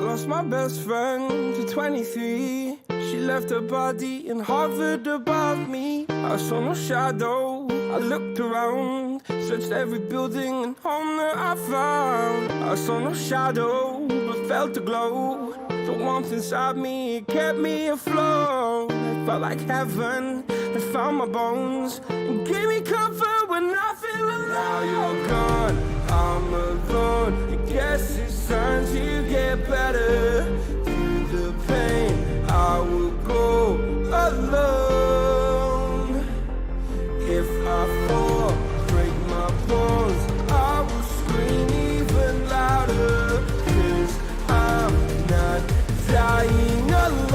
Lost my best friend to 23. She left her body in Harvard above me. I saw no shadow, I looked around, searched every building and home that I found. I saw no shadow, but felt the glow. The warmth inside me, it kept me afloat. It felt like heaven had found my bones and gave me comfort when I feel alone. Now you're gone, I'm alone. I guess it's time to get better. Through the pain, I will go alone. If I fall, break my bones, I will scream even louder. 'Cause I'm not dying alone.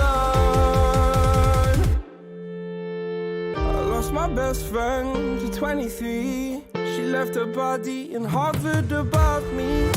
I lost my best friend to 23. She left her body in Harvard above me.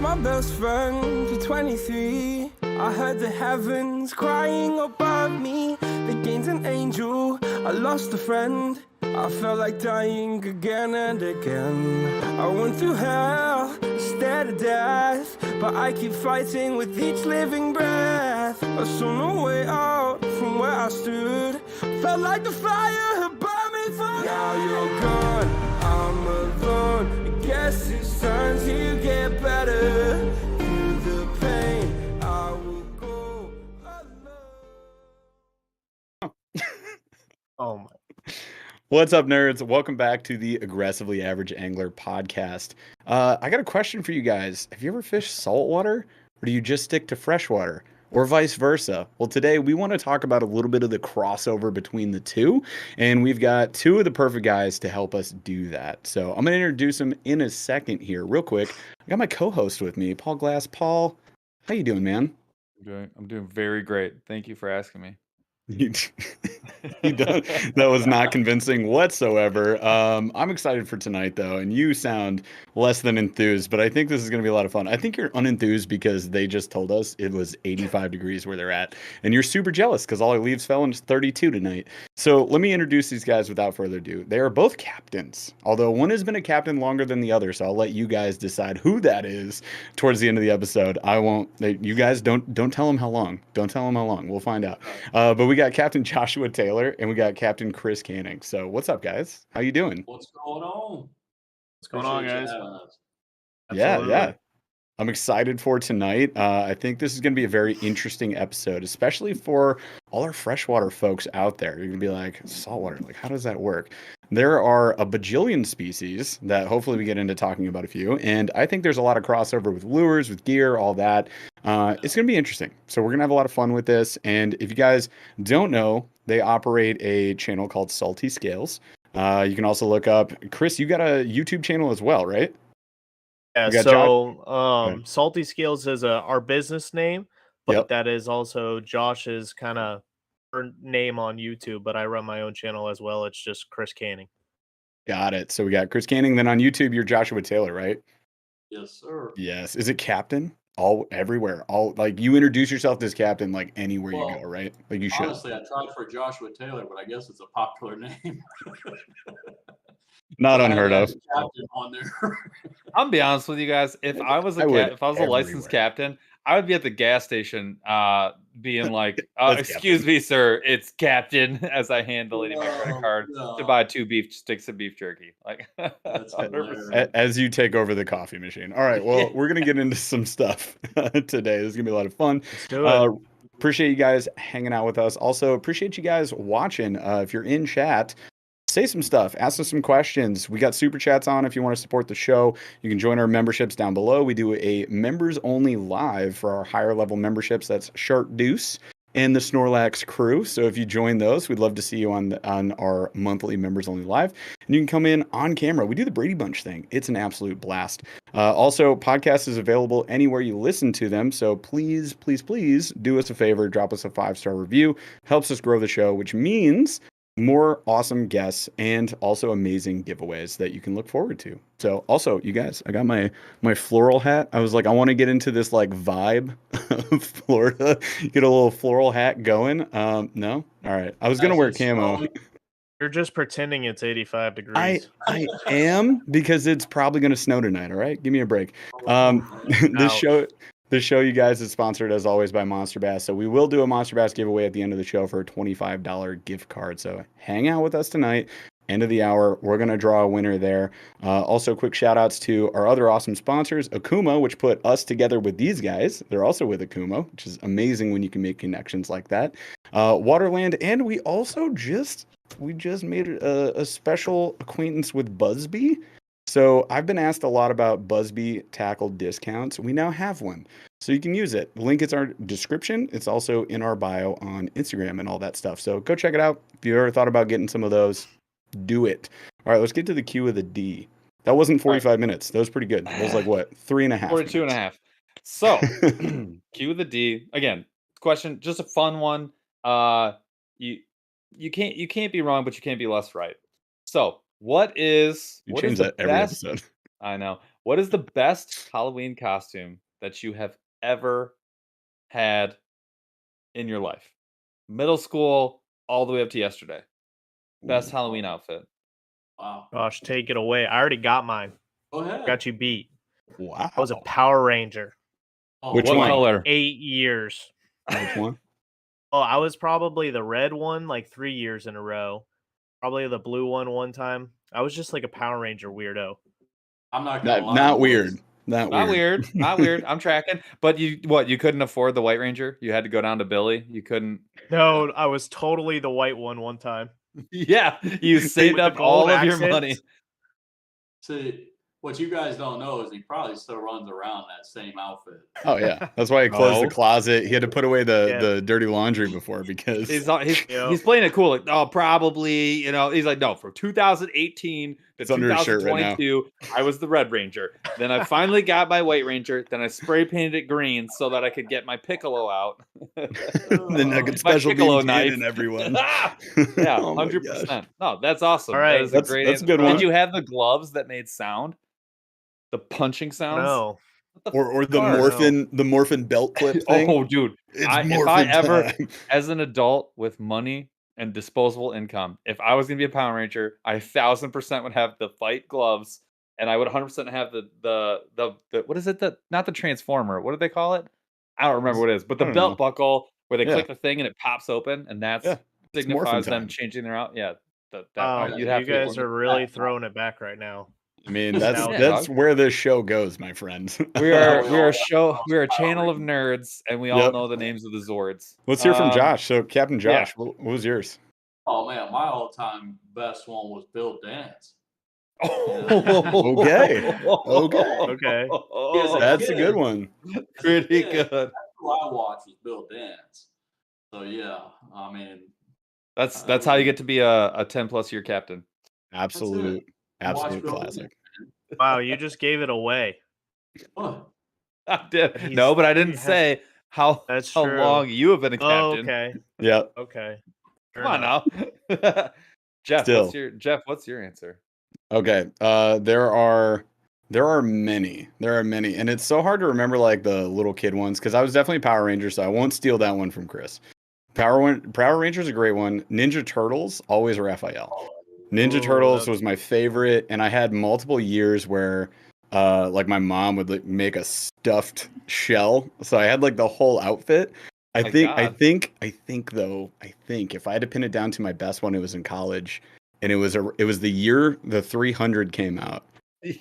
My best friend to 23. I heard the heavens crying above me. They gained an angel, I lost a friend. I felt like dying again and again. I went through hell, stared at death, but I keep fighting with each living breath. I saw no way out from where I stood. Felt like the fire had burned me for. Now you're gone, I'm alone. I guess it's time to get better. Through the pain, I will go alone. Oh my. What's up, nerds? Welcome back to the Aggressively Average Angler podcast. I got a question for you guys. Have you ever fished saltwater, or do you just stick to freshwater, or vice versa? Well, today we want to talk about a little bit of the crossover between the two, and we've got two of the perfect guys to help us do that. So I'm going to introduce them in a second here. Real quick, I got my co-host with me, Paul Glass. Paul, how you doing, man? I'm doing very great. Thank you for asking me. That was not convincing whatsoever. I'm excited for tonight, though, and you sound less than enthused, but I think this is going to be a lot of fun. I think you're unenthused because they just told us it was 85 degrees where they're at, and you're super jealous because all our leaves fell and it's 32 tonight. So let me introduce these guys without further ado. They are both captains, although one has been a captain longer than the other, so I'll let you guys decide who that is towards the end of the episode. I won't. You guys don't tell them how long. Don't tell them how long. We'll find out. But we got Captain Joshua Taylor and we got Captain Chris Canning. So what's up, guys? How you doing? What's going on? What's going on, guys? Yeah. I'm excited for tonight. I think this is going to be a very interesting episode, especially for all our freshwater folks out there. You're going to be like, saltwater, like, how does that work? There are a bajillion species that hopefully we get into talking about a few. And I think there's a lot of crossover with lures, with gear, all that. It's going to be interesting. So we're going to have a lot of fun with this. And if you guys don't know, they operate a channel called Salty Scales. You can also look up, Chris, you got a YouTube channel as well, right? Yeah, so Salty Scales is our business name, but that is also Josh's kind of name on YouTube, but I run my own channel as well. It's just Chris Canning. Got it. So we got Chris Canning. Then on YouTube, you're Joshua Taylor, right? Yes, sir. Yes. Is it Captain? Everywhere. Like you introduce yourself as Captain, like anywhere you go, right? Like you should. Honestly, I tried for Joshua Tayller, but I guess it's a popular name. Not unheard of. Captain on there. I'll be honest with you guys. If I was a licensed captain, I would be at the gas station, being like, "Excuse me, sir, it's Captain," as I hand the lady my credit card to buy 2 beef sticks of beef jerky. Like, as you take over the coffee machine. All right. Well, we're gonna get into some stuff today. This is gonna be a lot of fun. Let's do it. Appreciate you guys hanging out with us. Also, appreciate you guys watching. If you're in chat, say some stuff, ask us some questions. We got super chats on if you want to support the show. You can join our memberships down below. We do a members only live for our higher level memberships. That's Shark Deuce. and the Snorlax crew. So if you join those, we'd love to see you on our monthly members only live, and you can come in on camera. We do the Brady Bunch thing. It's an absolute blast. Also, podcast is available anywhere you listen to them. So please, please, please do us a favor. Drop us a 5-star review. Helps us grow the show, which means more awesome guests and also amazing giveaways that you can look forward to. So also, you guys, I got my floral hat. I was like, I want to get into this like vibe of Florida. Get a little floral hat going. No? All right. I was going to wear camo. You're just pretending it's 85 degrees. I am, because it's probably going to snow tonight. All right. Give me a break. This show, you guys, is sponsored as always by Monster Bass. So we will do a Monster Bass giveaway at the end of the show for a $25 gift card. So hang out with us tonight. End of the hour, we're going to draw a winner there. Also, quick shout outs to our other awesome sponsors, Akuma, which put us together with these guys. They're also with Akuma, which is amazing when you can make connections like that. Waterland, and we also just made a special acquaintance with Busby. So I've been asked a lot about Busby tackle discounts. We now have one, so you can use it. The link is our description. It's also in our bio on Instagram and all that stuff. So go check it out. If you ever thought about getting some of those, do it. All right, let's get to the Q of the D. That wasn't 45 minutes. That was pretty good. That was like what, 3.5? 42.5. So Q of the D again. Question, just a fun one. You can't be wrong, but you can't be less right. So what is that every episode? I know. What is the best Halloween costume that you have ever had in your life? Middle school, all the way up to yesterday. Best Halloween outfit. Wow. Gosh, take it away. I already got mine. Go ahead. Got you beat. Wow. I was a Power Ranger. Which one? Color? 8 years. Which one? Oh, I was probably the red one like 3 years in a row. Probably the blue one time. I was just like a Power Ranger weirdo. I'm not gonna lie. Not weird. Not weird. Not weird. I'm tracking. But you couldn't afford the White Ranger? You had to go down to Billy? You couldn't? No, I was totally the white one time. Yeah, you saved up all of your money. See, what you guys don't know is he probably still runs around that same outfit. Oh yeah, that's why he closed the closet. He had to put away the dirty laundry before, because he's playing it cool. Like, oh, probably, he's like, no, from 2018 to 2022, I was the Red Ranger. Then I finally got my White Ranger. Then I spray painted it green so that I could get my Piccolo out. Then I could special beam cannon everyone. Yeah, 100%. No, that's awesome. All right, that's a good one. Did you have the gloves that made sound? The punching sounds? No. Or the morphin belt clip thing. Oh, dude. If I ever, as an adult with money and disposable income, if I was going to be a Power Ranger, I 1,000% would have the fight gloves, and I would 100% have the what is it? Not the Transformer. What do they call it? I don't remember what it is, but the belt buckle where they click the thing and it pops open, and that signifies them changing their out. Yeah. You guys are really throwing it back right now. I mean, that's where this show goes, my friends. We are a channel of nerds, and we all know the names of the Zords. Let's hear from Josh. So, Captain Josh, what was yours? Oh man, my all-time best one was Bill Dance. Okay. That's a good one. Pretty good. That's who I watched was Bill Dance. So yeah, I mean, that's how you get to be a 10+ year captain. Absolute classic. Wow, you just gave it away. What? I did. No, but I didn't say how long you have been a captain. Oh, okay. Yeah. Okay. Come on now. Jeff, what's your answer? Okay. There are many. And it's so hard to remember like the little kid ones, because I was definitely Power Ranger, so I won't steal that one from Chris. Power Ranger's a great one. Ninja Turtles, always Raphael. Ninja Turtles was my favorite, and I had multiple years where like my mom would like, make a stuffed shell, so I had like the whole outfit. I think if I had to pin it down to my best one, it was in college, and it was the year the 300 came out,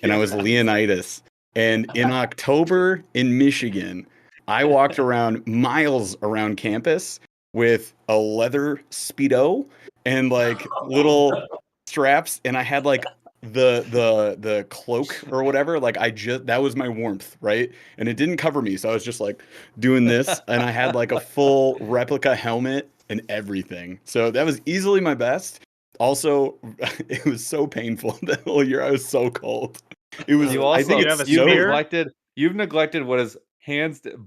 and I was Leonidas, and in October in Michigan, I walked around miles around campus with a leather Speedo and like little straps, and I had like the cloak or whatever, like that was my warmth, right? And it didn't cover me, so I was just like doing this, and I had like a full replica helmet and everything. So that was easily my best. Also, it was so painful that whole year. I was so cold. It was. You also, I think you have it's a spear? You've neglected what is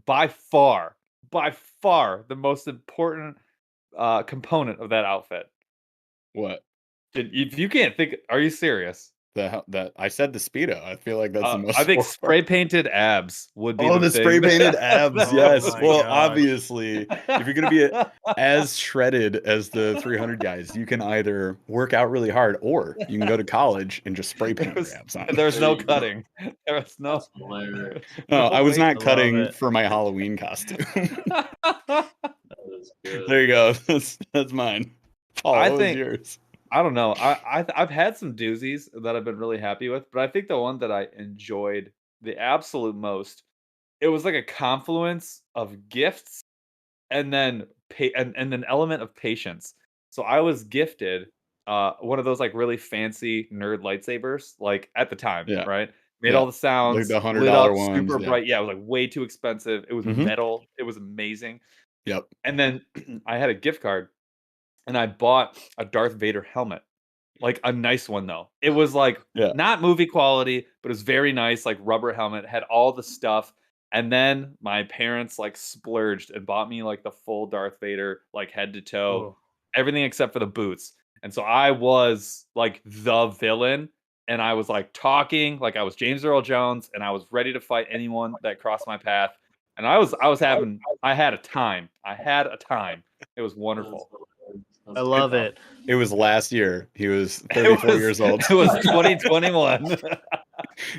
by far the most important component of that outfit. What? If you can't think, are you serious? That I said the Speedo. I feel like that's the most. I think spray painted abs would be. Oh, the spray painted abs. Oh Yes. my Well, gosh. obviously, if you're gonna be as shredded as the 300 guys, you can either work out really hard or you can go to college and just spray paint your abs on. There's no cutting. There was no. That's hilarious. No, I was Wait, I not love cutting it. for my Halloween costume. That is good. There you go. That's mine. Paul, I what was think- yours? I don't know. I've had some doozies that I've been really happy with, but I think the one that I enjoyed the absolute most, it was like a confluence of gifts and then and an element of patience. So I was gifted one of those like really fancy nerd lightsabers, like at the time, Yeah. right? Made Yeah. all the sounds, Like the $100 lit up, ones, super yeah. bright. Yeah, it was like way too expensive. It was Mhm. metal. It was amazing. Yep. And then I had a gift card, and I bought a Darth Vader helmet, like a nice one though. It was like Yeah. not movie quality, but it was very nice, like rubber helmet, had all the stuff. And then my parents like splurged and bought me like the full Darth Vader, like head to toe, Oh. everything except for the boots. And so I was like the villain, and I was like talking like I was James Earl Jones, and I was ready to fight anyone that crossed my path. And I had a time. It was wonderful. I love it. It was last year. He was 34 years old. It was 2021.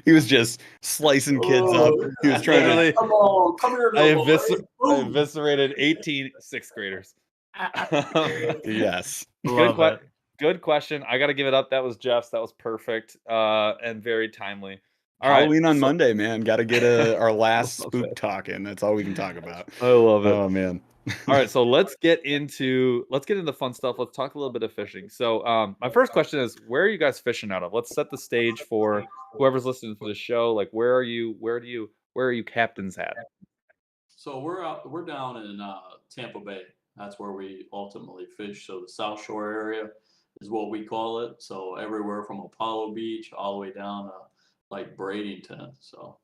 He was just slicing kids up. He was trying to. Come on, come here, I little boy. Boom. eviscerated 18 sixth graders. Yes. Love it. Good question. I got to give it up. That was Jeff's. That was perfect and very timely. All right, Halloween on so- Monday, man. Got to get our last spook talking. That's all we can talk about. I love it. Oh man. All right, so let's get into fun stuff. Let's talk a little bit of fishing. So, my first question is, where are you guys fishing out of? Let's set the stage for whoever's listening to the show. Like, where are you captains at? So we're down in Tampa Bay. That's where we ultimately fish. So the South Shore area is what we call it. So everywhere from Apollo Beach all the way down to like Bradenton. So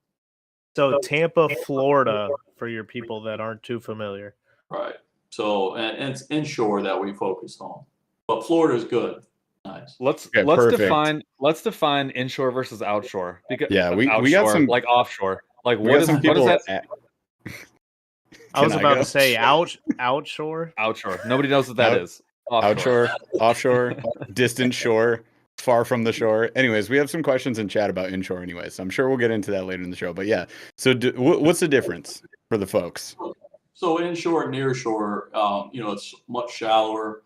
Tampa, Florida, for your people that aren't too familiar. right. So and it's inshore that we focused on, but Florida's good. Nice. Let's define inshore versus outshore. Because we got outshore, some like offshore. Like we what got some is people. that? I was Can I about go? to say outshore. Outshore. Nobody knows what that is. Offshore, distant shore, far from the shore. Anyways, we have some questions in chat about inshore anyway, so I'm sure we'll get into that later in the show. But yeah, so what's the difference for the folks? So inshore and nearshore, it's much shallower.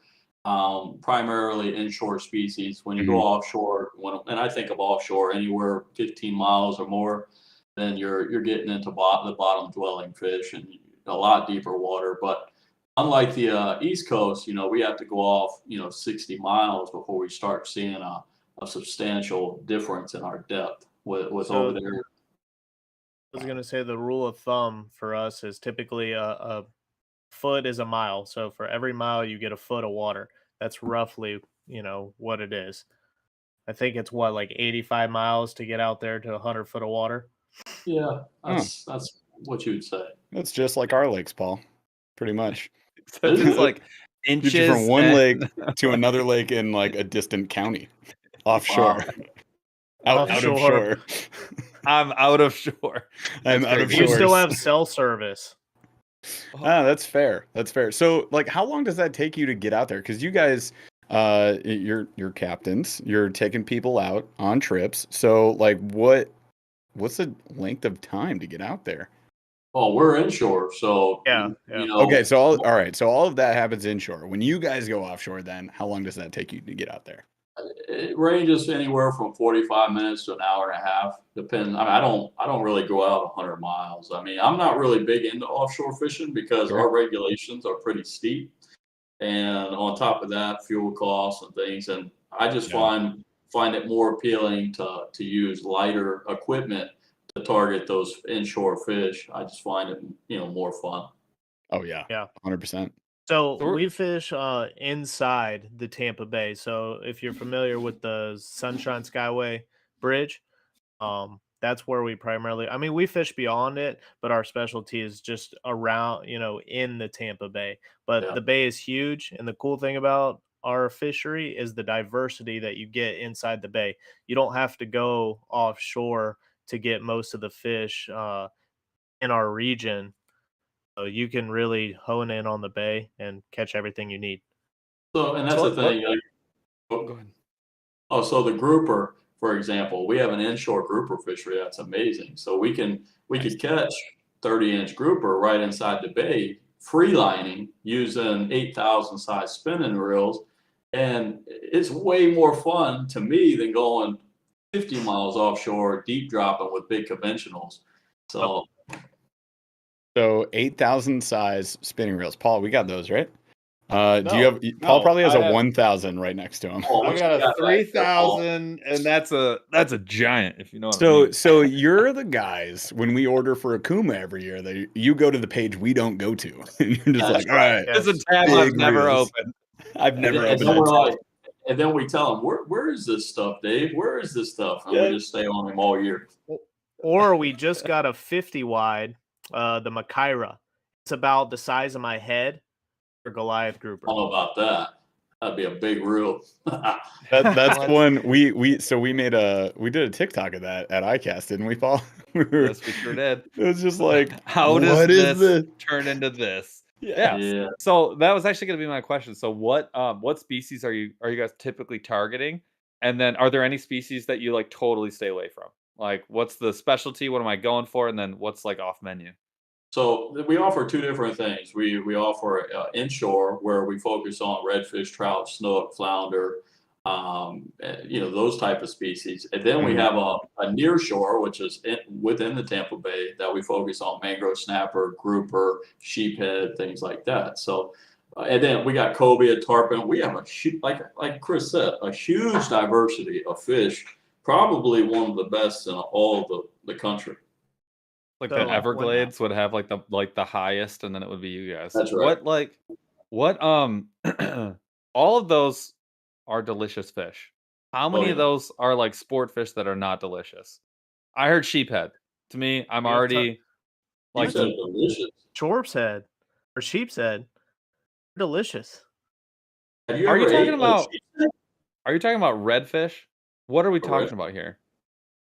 Primarily inshore species. When you go offshore, and I think of offshore anywhere 15 miles or more, then you're getting into the bottom dwelling fish and a lot deeper water. But unlike the East Coast, we have to go off 60 miles before we start seeing a substantial difference in our depth with over there. I was going to say the rule of thumb for us is typically a foot is a mile. So for every mile you get a foot of water. That's roughly, what it is. I think it's like 85 miles to get out there to 100 foot of water. Yeah, that's what you would say. That's just like our lakes, Paul. Pretty much. So it's like inches Get you from one lake to another lake in like a distant county, offshore. Out of shore. I'm out of shore. I'm out of You shore. still have cell service. That's fair. That's fair. So, like, how long does that take you to get out there? Because you guys, you're captains. You're taking people out on trips. So, like, what's the length of time to get out there? Oh, we're inshore, so Yeah. Okay, so all right. So all of that happens inshore. When you guys go offshore, then how long does that take you to get out there? It ranges anywhere from 45 minutes to an hour and a half. Depends. I don't really go out 100 miles. I mean, I'm not really big into offshore fishing because our regulations are pretty steep, and on top of that, fuel costs and things. And I just find find it more appealing to use lighter equipment to target those inshore fish. I just find it, more fun. Oh yeah. Yeah. 100%. So we fish inside the Tampa Bay. So if you're familiar with the Sunshine Skyway Bridge, that's where we primarily, I mean, we fish beyond it, but our specialty is just around, in the Tampa Bay. But the bay is huge. And the cool thing about our fishery is the diversity that you get inside the bay. You don't have to go offshore to get most of the fish in our region. So you can really hone in on the bay and catch everything you need. So, and that's the thing. Go ahead. Oh, so the grouper, for example, we have an inshore grouper fishery that's amazing. So we could catch 30-inch grouper right inside the bay, free lining using 8,000 size spinning reels, and it's way more fun to me than going 50 miles offshore deep dropping with big conventionals. So 8,000 size spinning reels. Paul, we got those, right? Do you have? Paul no, probably has I a have- 1,000 right next to him. I got a 3,000, and that's a giant. If you know what I mean. So you're the guys when we order for a Kuma every year. You go to the page we don't go to, and you're just like, all right, it's a tab I've never opened. I've never and opened then it. we're like, and then we tell them, where is this stuff, Dave? Where is this stuff? And we just stay on them all year. Or we just got a 50 wide, the Makaira. It's about the size of my head for Goliath grouper. I don't know about that. That'd be a big reel. That's one we did a TikTok of that at ICAST, didn't we, Paul? Yes, we sure did. It was just like, how does this turn into this? Yeah. So that was actually going to be my question. So what species are you guys typically targeting? And then are there any species that you like totally stay away from? Like, what's the specialty? What am I going for? And then what's like off menu? So we offer two different things. We offer inshore, where we focus on redfish, trout, snook, flounder, those type of species. And then we have a nearshore, which is within the Tampa Bay, that we focus on mangrove snapper, grouper, sheephead, things like that. So, and then we got cobia, tarpon. We have like Chris said, a huge diversity of fish. Probably one of the best in all the country. Like the Everglades would have like the highest, and then it would be you guys. That's right. What all of those are delicious fish. How many of those are like sport fish that are not delicious? I heard sheephead. To me, I'm already like delicious. Chorp's head or sheep's head. Delicious. Are you talking about redfish? What are we talking about here?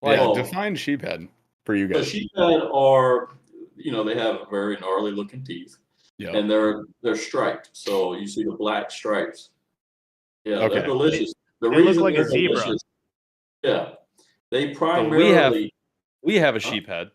Define sheephead for you guys. So sheephead are, they have very gnarly looking teeth. Yeah. And they're striped. So you see the black stripes. Yeah, they're delicious. They look like a zebra. Delicious, they primarily. So we have a sheephead.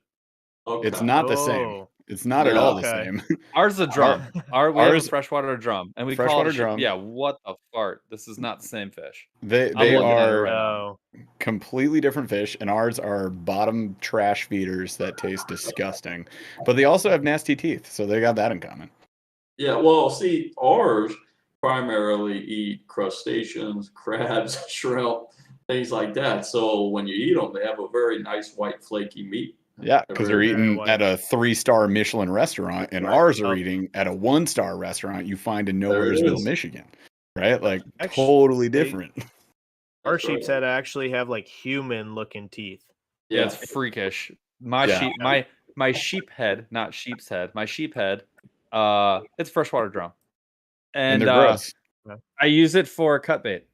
Okay. It's not the same. It's not at all the same. Ours is a drum. We have a freshwater drum, and we call it drum. Yeah, what the fart? This is not the same fish. They are completely different fish, and ours are bottom trash feeders that taste disgusting. But they also have nasty teeth, so they got that in common. Yeah, well, see, ours primarily eat crustaceans, crabs, shrimp, things like that. So when you eat them, they have a very nice white flaky meat. Yeah, because they're eating at a 3-star Michelin restaurant, and ours are eating at a 1-star restaurant you find in Nowheresville, Michigan. Right? Like, totally different. Our sheep's head actually have like human looking teeth. Yeah, it's freakish. My sheep head, not sheep's head. My sheep head, it's freshwater drum. And they're gross. I use it for cut bait.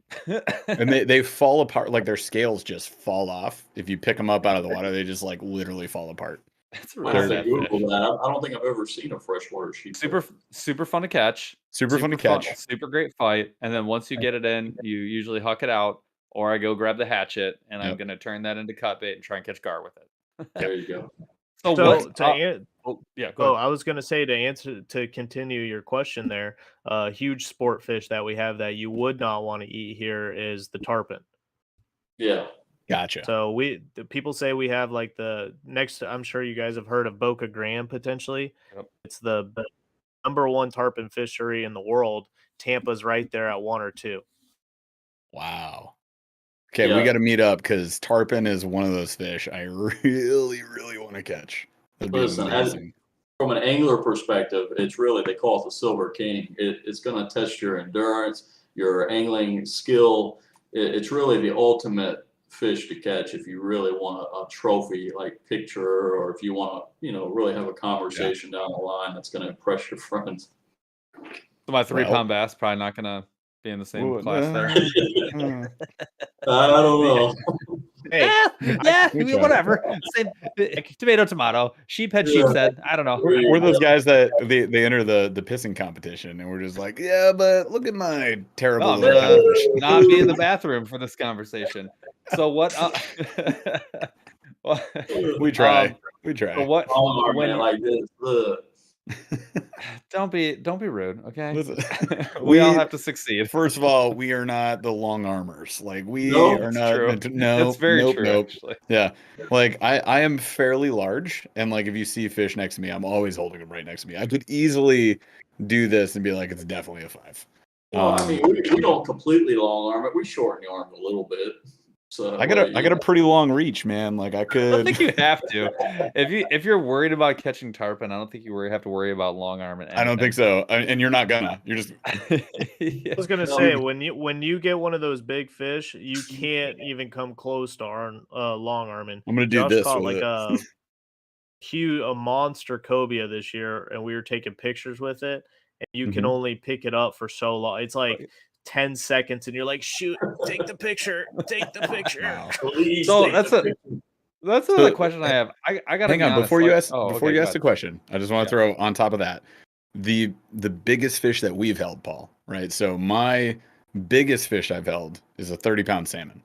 And they fall apart, like their scales just fall off. If you pick them up out of the water, they just like literally fall apart. It's really sad fish. I don't think I've ever seen a freshwater sheep. Super fun to catch. Super fun to catch. Super great fight. And then once you get it in, you usually huck it out, or I go grab the hatchet, and I'm gonna turn that into cut bait and try and catch gar with it. There you go. I was going to say, to continue your question there, huge sport fish that we have that you would not want to eat here is the tarpon. Yeah. Gotcha. So people say we have like the next, I'm sure you guys have heard of Boca Grande potentially. Yep. It's the number 1 tarpon fishery in the world. Tampa's right there at 1 or 2. Wow. Okay, we got to meet up because tarpon is one of those fish I really, really want to catch. That'd be amazing. From an angler perspective, it's really, they call it the Silver King. It's going to test your endurance, your angling skill. It's really the ultimate fish to catch if you really want a trophy like picture, or if you want to, really have a conversation down the line that's going to impress your friends. So my 3-pound bass probably not going to be in the same class there. I don't know. Hey, whatever. Same tomato, tomato. Sheephead, sheepshead. I don't know. We're those guys that they enter the pissing competition, and we're just like, yeah, but look at my terrible little fish. Not be in the bathroom for this conversation. So what? We try. We try. So what? Man, like this. Look. Don't be rude, okay? We all have to succeed. First of all, we are not the long armors. Like we are not. True. No, it's very true. Nope. Actually. Yeah, like I am fairly large, and like if you see fish next to me, I'm always holding them right next to me. I could easily do this and be like, it's definitely a 5. Well, I mean, we don't completely long arm it. We shorten the arm a little bit. So I got a pretty long reach, man. Like I could. I don't think you have to. If you're worried about catching tarpon, I don't think you have to worry about long arm. I don't think so. And you're not gonna. You're just. I was gonna say when you get one of those big fish, you can't even come close to long arming. I'm gonna do Josh this. Caught like a monster cobia this year, and we were taking pictures with it, and you can only pick it up for so long. It's like 10 seconds, and you're like, shoot, take the picture. Wow. So that's another question I have. I gotta hang on honest, before you ask you ask the question. I just want to throw on top of that the biggest fish that we've held, Paul. Right. So my biggest fish I've held is a 30-pound salmon,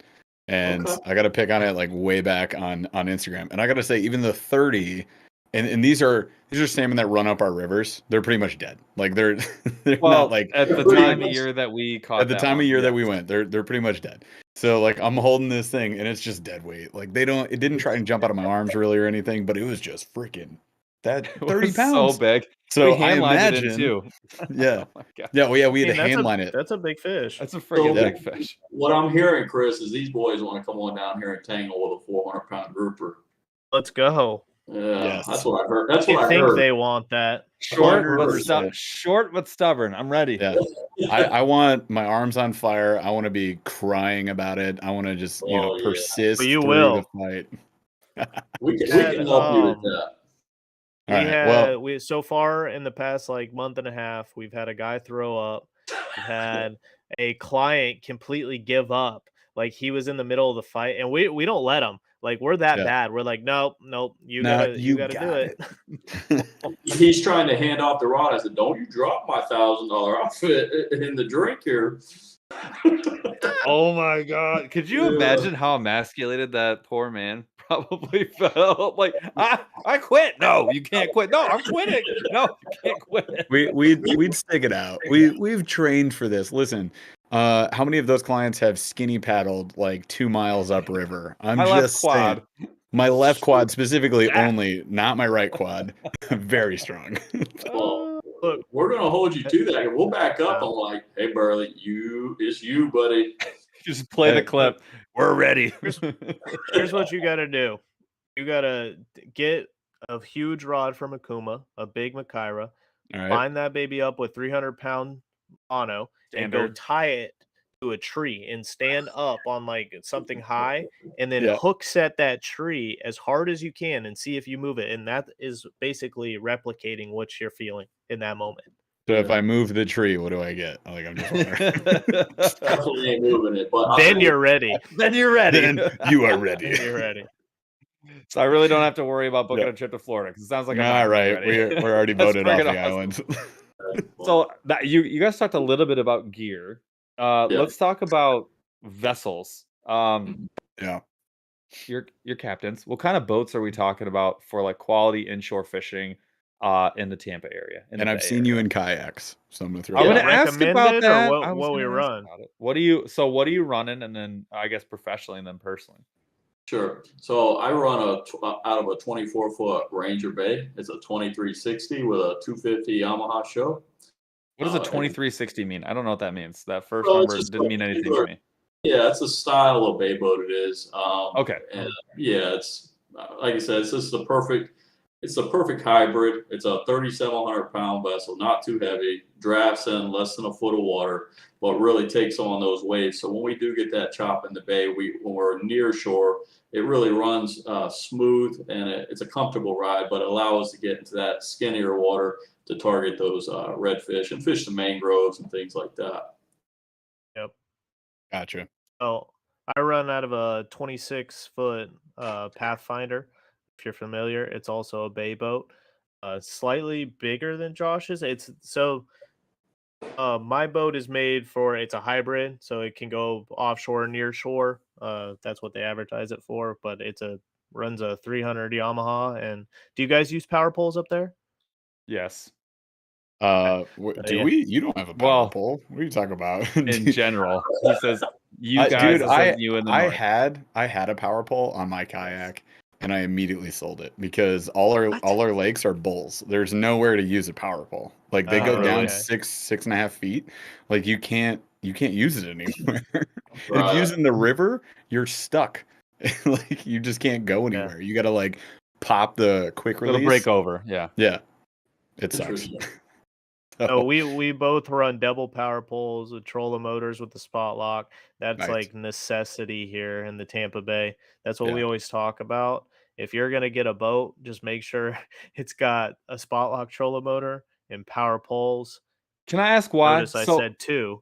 and I got to pick on it like way back on Instagram. And I got to say, even the 30. And these are salmon that run up our rivers. They're pretty much dead. Like they're not like at the time of year that we caught. At the time of year that we went, they're pretty much dead. So like I'm holding this thing and it's just dead weight. Like it didn't try and jump out of my arms really or anything, but it was just freaking that 30 pounds. So big. So we hand lined it in too. Yeah. Oh yeah, we had to hand line it. That's a big fish. That's a freaking big fish. What I'm hearing, Chris, is these boys want to come on down here and tangle with a 400-pound grouper. Let's go. Yeah, yes. That's what I heard. That's what I think they want that. Short but stubborn. I'm ready. Yeah. I want my arms on fire. I want to be crying about it. I want to just persist. But you through will. The fight. we can help you with that. So far in the past like month and a half, we've had a guy throw up. We've had a client completely give up. Like he was in the middle of the fight, and we don't let him. Like we're that bad. We're like, nope, you gotta do it. He's trying to hand off the rod. I said, don't you drop my $1,000 outfit in the drink here. Oh my God. Could you imagine how emasculated that poor man probably felt? Like, I quit. No, you can't quit. No, I'm quitting. No, you can't quit. We'd stick it out. We've trained for this. Listen, how many of those clients have skinny paddled like 2 miles upriver? I'm just saying. My left quad specifically only, not my right quad. Very strong. Well, look, we're gonna hold you to that. We'll back up on like, hey Burley, it's you, buddy. Just play the clip. We're ready. Here's what you gotta do. You gotta get a huge rod from Akuma, a big Makaira. Right. Line that baby up with 300-pound mono and go tie it to a tree and stand up on like something high, and then hook set that tree as hard as you can and see if you move it. And that is basically replicating what you're feeling in that moment. So if I move the tree, what do I get? Like I'm just Definitely ain't moving it, but then you're ready. Then you're ready. Then you are ready. You're ready. So I really don't have to worry about booking a trip to Florida because it sounds like I'm right. We're already voted off the island. So you guys talked a little bit about gear. Let's talk about vessels. Your captains. What kind of boats are we talking about for like quality inshore fishing in the Tampa area? And I've seen you in kayaks, so I'm gonna throw. I'm gonna ask about that. Or what we run. What are you running, and then I guess professionally and then personally? Sure. So I run out of a 24-foot Ranger Bay. It's a 2360 with a 250 Yamaha show. What does a 2360 mean? I don't know what that means. That first number didn't mean anything to me. Yeah, it's a style of bay boat it is. Okay. And yeah, it's like I said, it's just the perfect. It's the perfect hybrid. It's a 3,700-pound vessel, not too heavy, drafts in less than a foot of water, but really takes on those waves. So when we do get that chop in the bay, when we're near shore, it really runs smooth and it's a comfortable ride, but it allows us to get into that skinnier water to target those redfish and fish the mangroves and things like that. Yep. Gotcha. Oh, I run out of a 26-foot Pathfinder. If you're familiar, it's also a bay boat, slightly bigger than Josh's. It's so my boat is made for it's a hybrid, so it can go offshore, near shore. That's what they advertise it for. But runs a 300 Yamaha. And do you guys use power poles up there? Yes. Do Yeah. we? You don't have a power pole. What are you talking about? In general, he says you guys. Dude, you in the north. I had a power pole on my kayak, and I immediately sold it because all our lakes are bowls. There's nowhere to use a power pole. Like they go down 6.5 feet. Like you can't use it anywhere. Right. If using the river, you're stuck. Like you just can't go anywhere. You gotta like pop the quick release. It'll break over. Yeah. Yeah. It sucks. So we both run double power poles with trolling motors with the spot lock. That's like necessity here in the Tampa Bay. That's what we always talk about. If you're gonna get a boat, just make sure it's got a spot lock trolling motor and power poles. Can I ask why? Notice I said two.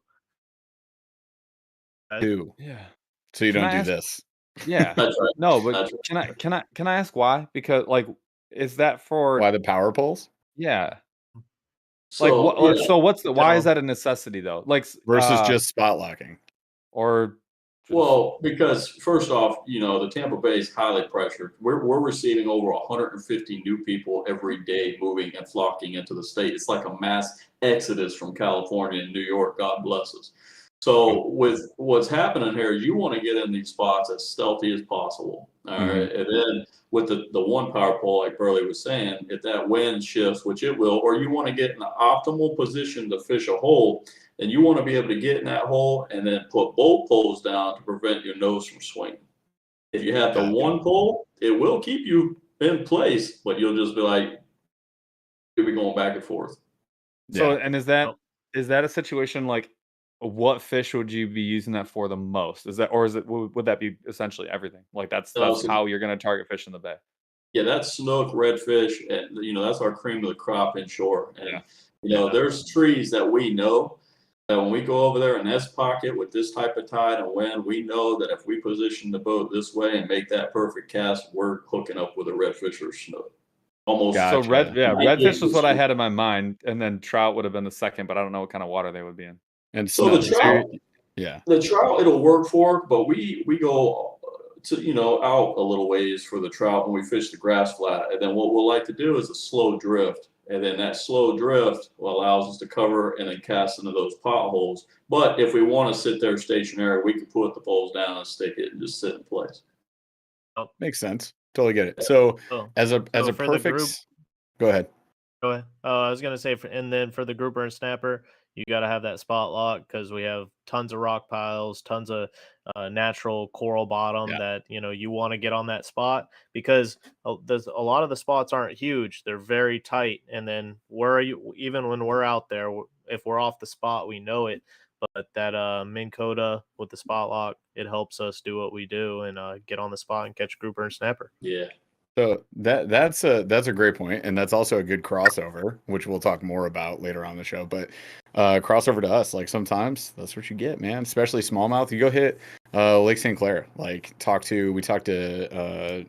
Two. Yeah. So you don't do this. Yeah. That's right. No, but can I ask why? Because like, is that for why the power poles? Yeah. So, why is that a necessity though? Like versus just spot locking, or well, because first off, the Tampa Bay is highly pressured. We're receiving over 150 new people every day moving and flocking into the state. It's like a mass exodus from California and New York. God bless us. So with what's happening here, you want to get in these spots as stealthy as possible. All right. And then with the one power pole, like Burley was saying, if that wind shifts, which it will, or you want to get in the optimal position to fish a hole, then you want to be able to get in that hole and then put both poles down to prevent your nose from swinging. If you have the one pole, it will keep you in place, but you'll just be like, you'll be going back and forth. So, and is that a situation like, what fish would you be using that for the most? Would that be essentially everything? Like that's how you're going to target fish in the bay. Yeah, that's snook, redfish, and that's our cream of the crop inshore. And there's trees that we know that when we go over there in this pocket with this type of tide and wind, we know that if we position the boat this way and make that perfect cast, we're hooking up with a redfish or snook. Almost. So redfish was what I had in my mind, and then trout would have been the second, but I don't know what kind of water they would be in. And so the trout, the trout it'll work for, but we go to out a little ways for the trout when we fish the grass flat, and then what we'll like to do is a slow drift, and then that slow drift allows us to cover and then cast into those potholes. But if we want to sit there stationary, we can put the poles down and stick it and just sit in place. Makes sense. Totally get it. So as a perfect group, go ahead. Go ahead. I was gonna say, and then for the grouper and snapper, you got to have that spot lock because we have tons of rock piles, tons of natural coral bottom that you want to get on that spot because there's a lot of the spots aren't huge; they're very tight. And then even when we're out there, if we're off the spot, we know it. But that Minn Kota with the spot lock, it helps us do what we do and get on the spot and catch grouper and snapper. Yeah. So that's a great point, and that's also a good crossover, which we'll talk more about later on the show. But crossover to us, like sometimes that's what you get, man. Especially smallmouth. You go hit Lake St. Clair. Like we talked to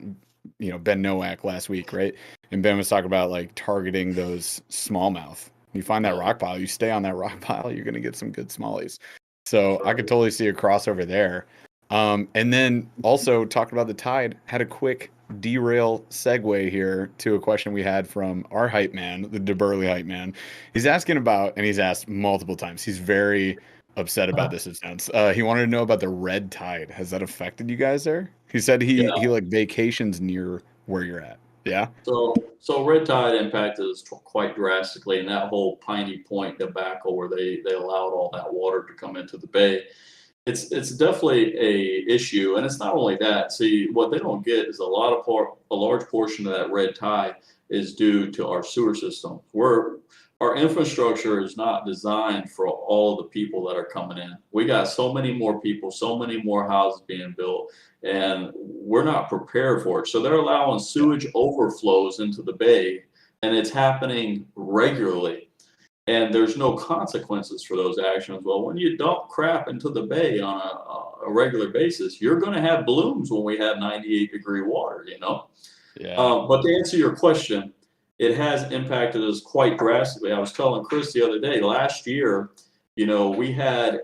Ben Nowak last week, right? And Ben was talking about like targeting those smallmouth. You find that rock pile, you stay on that rock pile, you're gonna get some good smallies. So I could totally see a crossover there. And then also talked about the tide. Had a quick derail segue here to a question we had from our hype man, the DeBurley hype man. He's asking about, and he's asked multiple times. He's very upset about this. It sounds. He wanted to know about the red tide. Has that affected you guys there? He said he like vacations near where you're at. Yeah. So red tide impacted us quite drastically, and that whole Piney Point debacle where they allowed all that water to come into the bay. It's definitely a issue, and it's not only that. See, what they don't get is a large portion of that red tide is due to our sewer system. Our infrastructure is not designed for all of the people that are coming in. We got so many more people, so many more houses being built, and we're not prepared for it. So they're allowing sewage overflows into the bay, and it's happening regularly. And there's no consequences for those actions. Well, when you dump crap into the bay on a regular basis, you're going to have blooms when we have 98-degree water, you know? Yeah. But to answer your question, it has impacted us quite drastically. I was telling Chris the other day, last year, you know, we had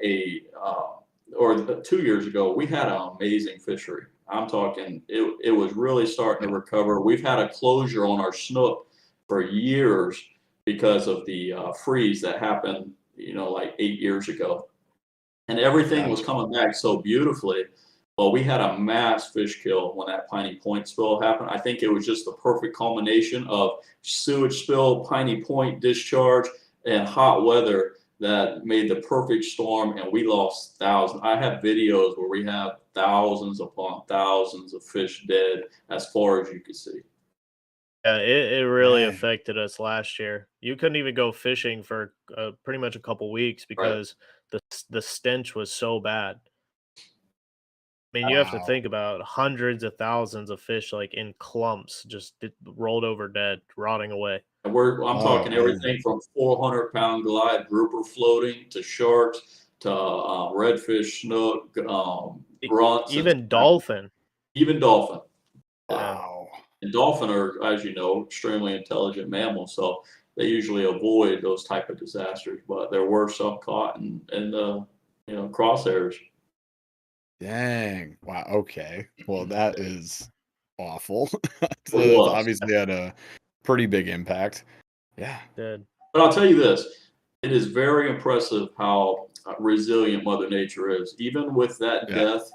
or 2 years ago, we had an amazing fishery. I'm talking, it was really starting to recover. We've had a closure on our snook for years because of the freeze that happened, you know, like 8 years ago. And everything was coming back so beautifully. Well, we had a mass fish kill when that Piney Point spill happened. I think it was just the perfect culmination of sewage spill, Piney Point discharge, and hot weather that made the perfect storm, and we lost thousands. I have videos where we have thousands upon thousands of fish dead as far as you could see. Yeah, it really affected us last year. You couldn't even go fishing for pretty much a couple weeks because the stench was so bad. I mean, you have to think about hundreds of thousands of fish like in clumps, just rolled over dead, rotting away. And I'm talking everything from 400-pound glide grouper floating to sharks to redfish, snook, grunts, even dolphin. Even dolphin. Wow. And dolphin are, as you know, extremely intelligent mammals, so they usually avoid those type of disasters. But there were some caught in the crosshairs. Dang. Wow. Okay. Well, that is awful. So it's obviously had a pretty big impact. Yeah. Did. But I'll tell you this, it is very impressive how resilient Mother Nature is. Even with that death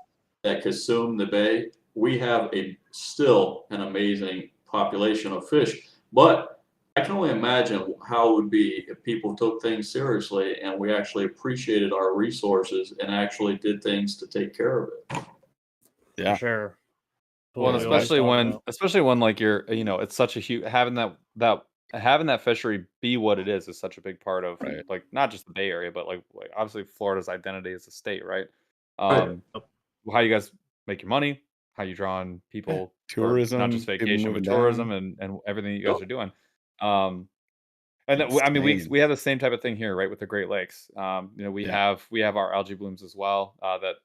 that consumed the bay, we have still an amazing population of fish. But I can only imagine how it would be if people took things seriously and we actually appreciated our resources and actually did things to take care of it. Yeah. For sure. Well, especially when like you're, it's such a huge having that fishery be what it is such a big part of like not just the Bay Area, but like obviously Florida's identity as a state, right? How you guys make your money, how you draw on people, tourism, not just vacation, but tourism and everything you guys are doing. And I mean, we have the same type of thing here, right, with the Great Lakes. We have our algae blooms as well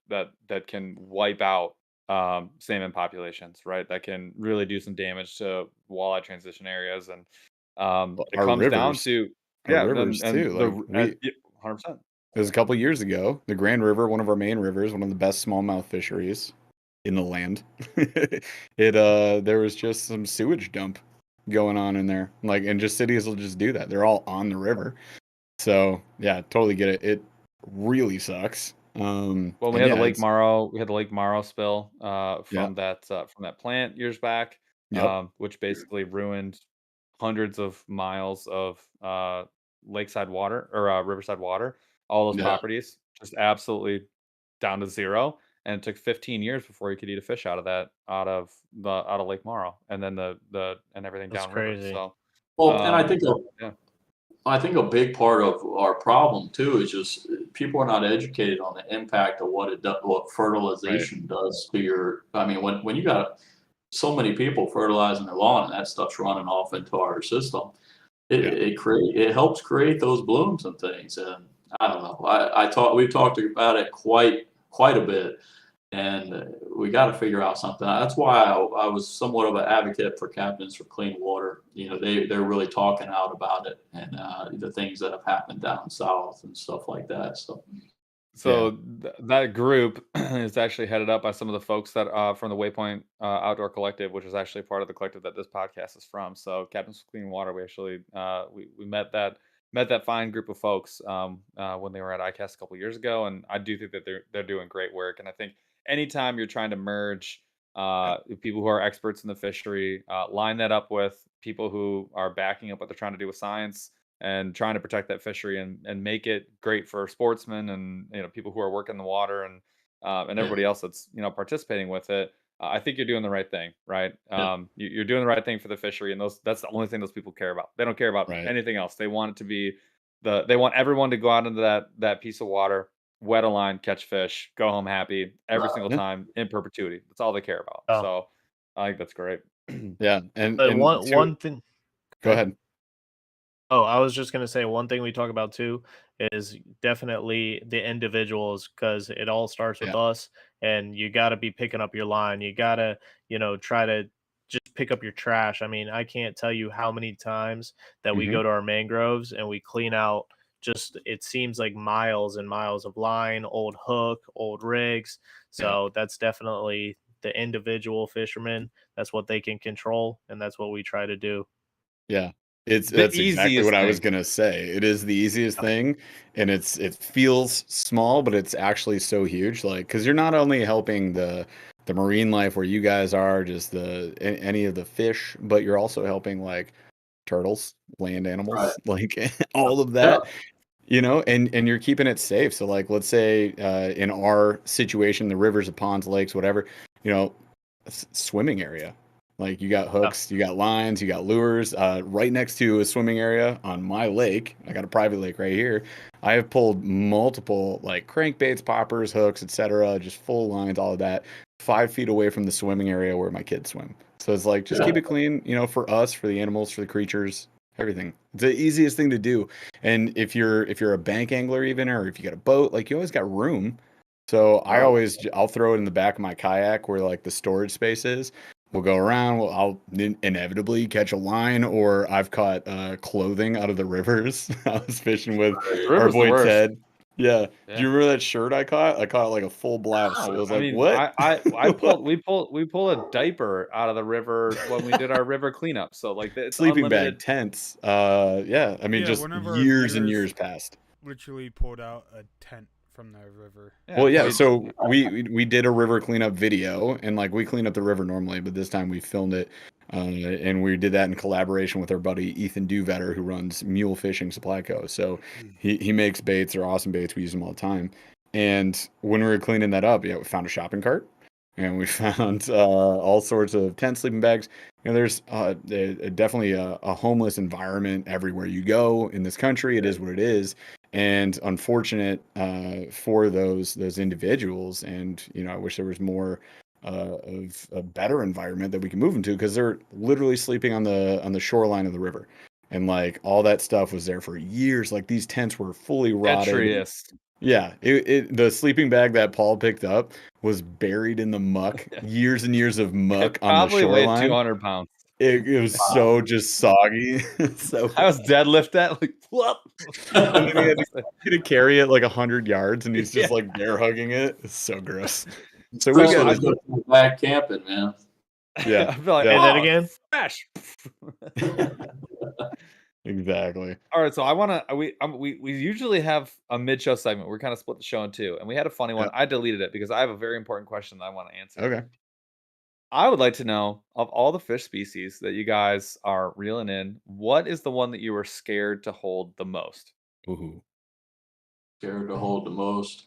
that can wipe out salmon populations, right? That can really do some damage to walleye transition areas, and it comes down to rivers too. Like 100%. It was a couple years ago. The Grand River, one of our main rivers, one of the best smallmouth fisheries in the land. There was just some sewage dump going on in there, and just cities will just do that. They're all on the river, so yeah, totally get it. It really sucks. Well, we had the Lake Morrow spill from that plant years back, which basically ruined hundreds of miles of lakeside water or riverside water. All those properties just absolutely down to zero. And it took 15 years before you could eat a fish out of Lake Morrow, and then and everything downriver. So, and I think a big part of our problem too is just people are not educated on the impact of what fertilization does to your. I mean, when you got so many people fertilizing their lawn and that stuff's running off into our system, it helps create those blooms and things. And I don't know. We've talked about it quite a bit, and we got to figure out something. That's why I was somewhat of an advocate for Captains for Clean Water. They're really talking out about it and the things that have happened down south and stuff like that. So that group is actually headed up by some of the folks that from the Waypoint Outdoor Collective, which is actually part of the collective that this podcast is from. So Captains for Clean Water, we actually we met that fine group of folks when they were at ICAST a couple years ago, and I do think that they're doing great work. And I think anytime you're trying to merge people who are experts in the fishery, line that up with people who are backing up what they're trying to do with science and trying to protect that fishery and make it great for sportsmen and people who are working the water and everybody else that's participating with it, I think you're doing the right thing, right? You're doing the right thing for the fishery, and that's the only thing those people care about. They don't care about anything else. They want it to be they want everyone to go out into that piece of water, wet a line, catch fish, go home happy every single time in perpetuity. That's all they care about. So I think that's great. Yeah, and one thing. Go ahead. Oh, I was just going to say one thing we talk about too is definitely the individuals, because it all starts with us, and you got to be picking up your line. You got to, try to just pick up your trash. I mean, I can't tell you how many times that we go to our mangroves and we clean out it seems like miles and miles of line, old hook, old rigs. So that's definitely the individual fishermen. That's what they can control, and that's what we try to do. Yeah. That's exactly what I was gonna say. It is the easiest thing, and it feels small, but it's actually so huge. Like, because you're not only helping the marine life where you guys are, just any of the fish, but you're also helping like turtles, land animals, like all of that. And you're keeping it safe. So like, let's say in our situation, the rivers, the ponds, lakes, whatever, swimming area. Like, you got hooks, you got lines, you got lures. Right next to a swimming area on my lake, I got a private lake right here. I have pulled multiple like crankbaits, poppers, hooks, etc., just full lines, all of that, 5 feet away from the swimming area where my kids swim. So it's like, just keep it clean, for us, for the animals, for the creatures, everything. It's the easiest thing to do. And if you're a bank angler even, or if you got a boat, like, you always got room. So I'll throw it in the back of my kayak where like the storage space is. We'll go around. I'll inevitably catch a line, or I've caught clothing out of the rivers. I was fishing with our boy Ted. Yeah. Do you remember that shirt I caught? I caught like a full blouse. So it was like, what? We pull a diaper out of the river when we did our river cleanup. So like, it's sleeping unlimited. bag, tents. Yeah. I mean, just years and years past. Literally pulled out a tent from the river. So we did a river cleanup video, and like, we clean up the river normally, but this time we filmed it, and we did that in collaboration with our buddy Ethan Duvetter, who runs Mule Fishing Supply Co. So he makes baits. They're awesome baits. We use them all the time. And when we were cleaning that up, we found a shopping cart, and we found all sorts of tent, sleeping bags. There's definitely a homeless environment everywhere you go in this country. It is what it is. And unfortunate for those individuals. And I wish there was more of a better environment that we can move them to, because they're literally sleeping on the shoreline of the river, and like, all that stuff was there for years. Like, these tents were fully rotted. Detritus. Yeah, the sleeping bag that Paul picked up was buried in the muck, years and years of muck on the shoreline. Probably weighed 200 pounds. It was so just soggy. So I was deadlift that, like, whoop. And then he had to carry it like 100 yards, and he's just like bear hugging it. It's so gross. So we got to go back camping, man. Yeah. I feel like, and then again, smash. Exactly. All right, so I want to. We usually have a mid-show segment. We're kind of split the show in two, and we had a funny one. I deleted it because I have a very important question that I want to answer. Okay. I would like to know, of all the fish species that you guys are reeling in, what is the one that you were scared to hold the most? Ooh. Scared to hold the most.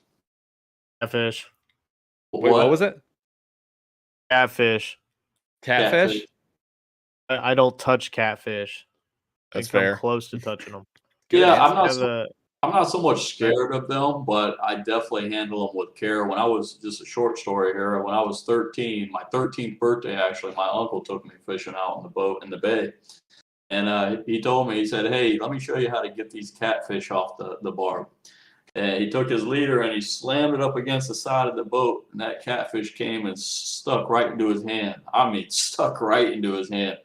Catfish. Wait, what was it? Catfish. Catfish? I don't touch catfish. That's I come fair. close to touching them. I'm not so much scared of them, but I definitely handle them with care. When I was, just a short story here, when I was 13, my 13th birthday, actually, my uncle took me fishing out on the boat in the bay. And he told me, he said, "Hey, let me show you how to get these catfish off the barb." And he took his leader and he slammed it up against the side of the boat, and that catfish came and stuck right into his hand. I mean, stuck right into his hand.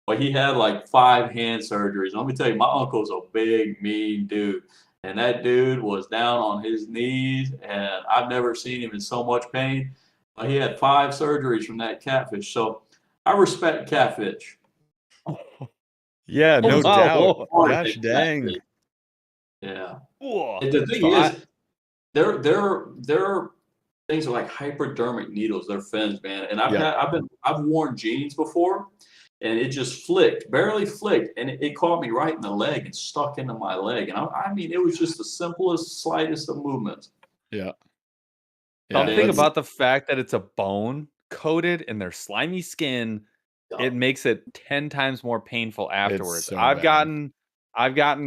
But he had like 5 hand surgeries. Let me tell you, my uncle's a big, mean dude. And that dude was down on his knees, and I've never seen him in so much pain. But he had 5 surgeries from that catfish. So I respect catfish. Yeah, no doubt. Gosh dang. Yeah. Whoa. And the thing is, they're things are like hypodermic needles. They're fins, man. And I've worn jeans before, and it just barely flicked, and it caught me right in the leg and stuck into my leg. And I mean, it was just the simplest, slightest of movements. Yeah. Something about the fact that it's a bone coated in their slimy skin, it makes it 10 times more painful afterwards. So I've gotten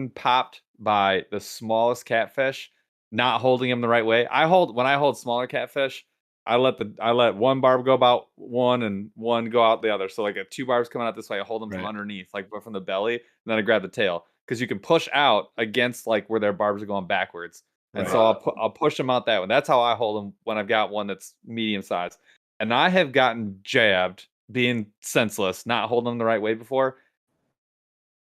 popped by the smallest catfish, not holding them the right way. When I hold smaller catfish, I let one barb go about one and one go out the other. So like if 2 barbs coming out this way, I hold them from underneath, like from the belly, and then I grab the tail because you can push out against like where their barbs are going backwards. And so I'll push them out that way. That's how I hold them when I've got one that's medium size. And I have gotten jabbed being senseless, not holding them the right way before.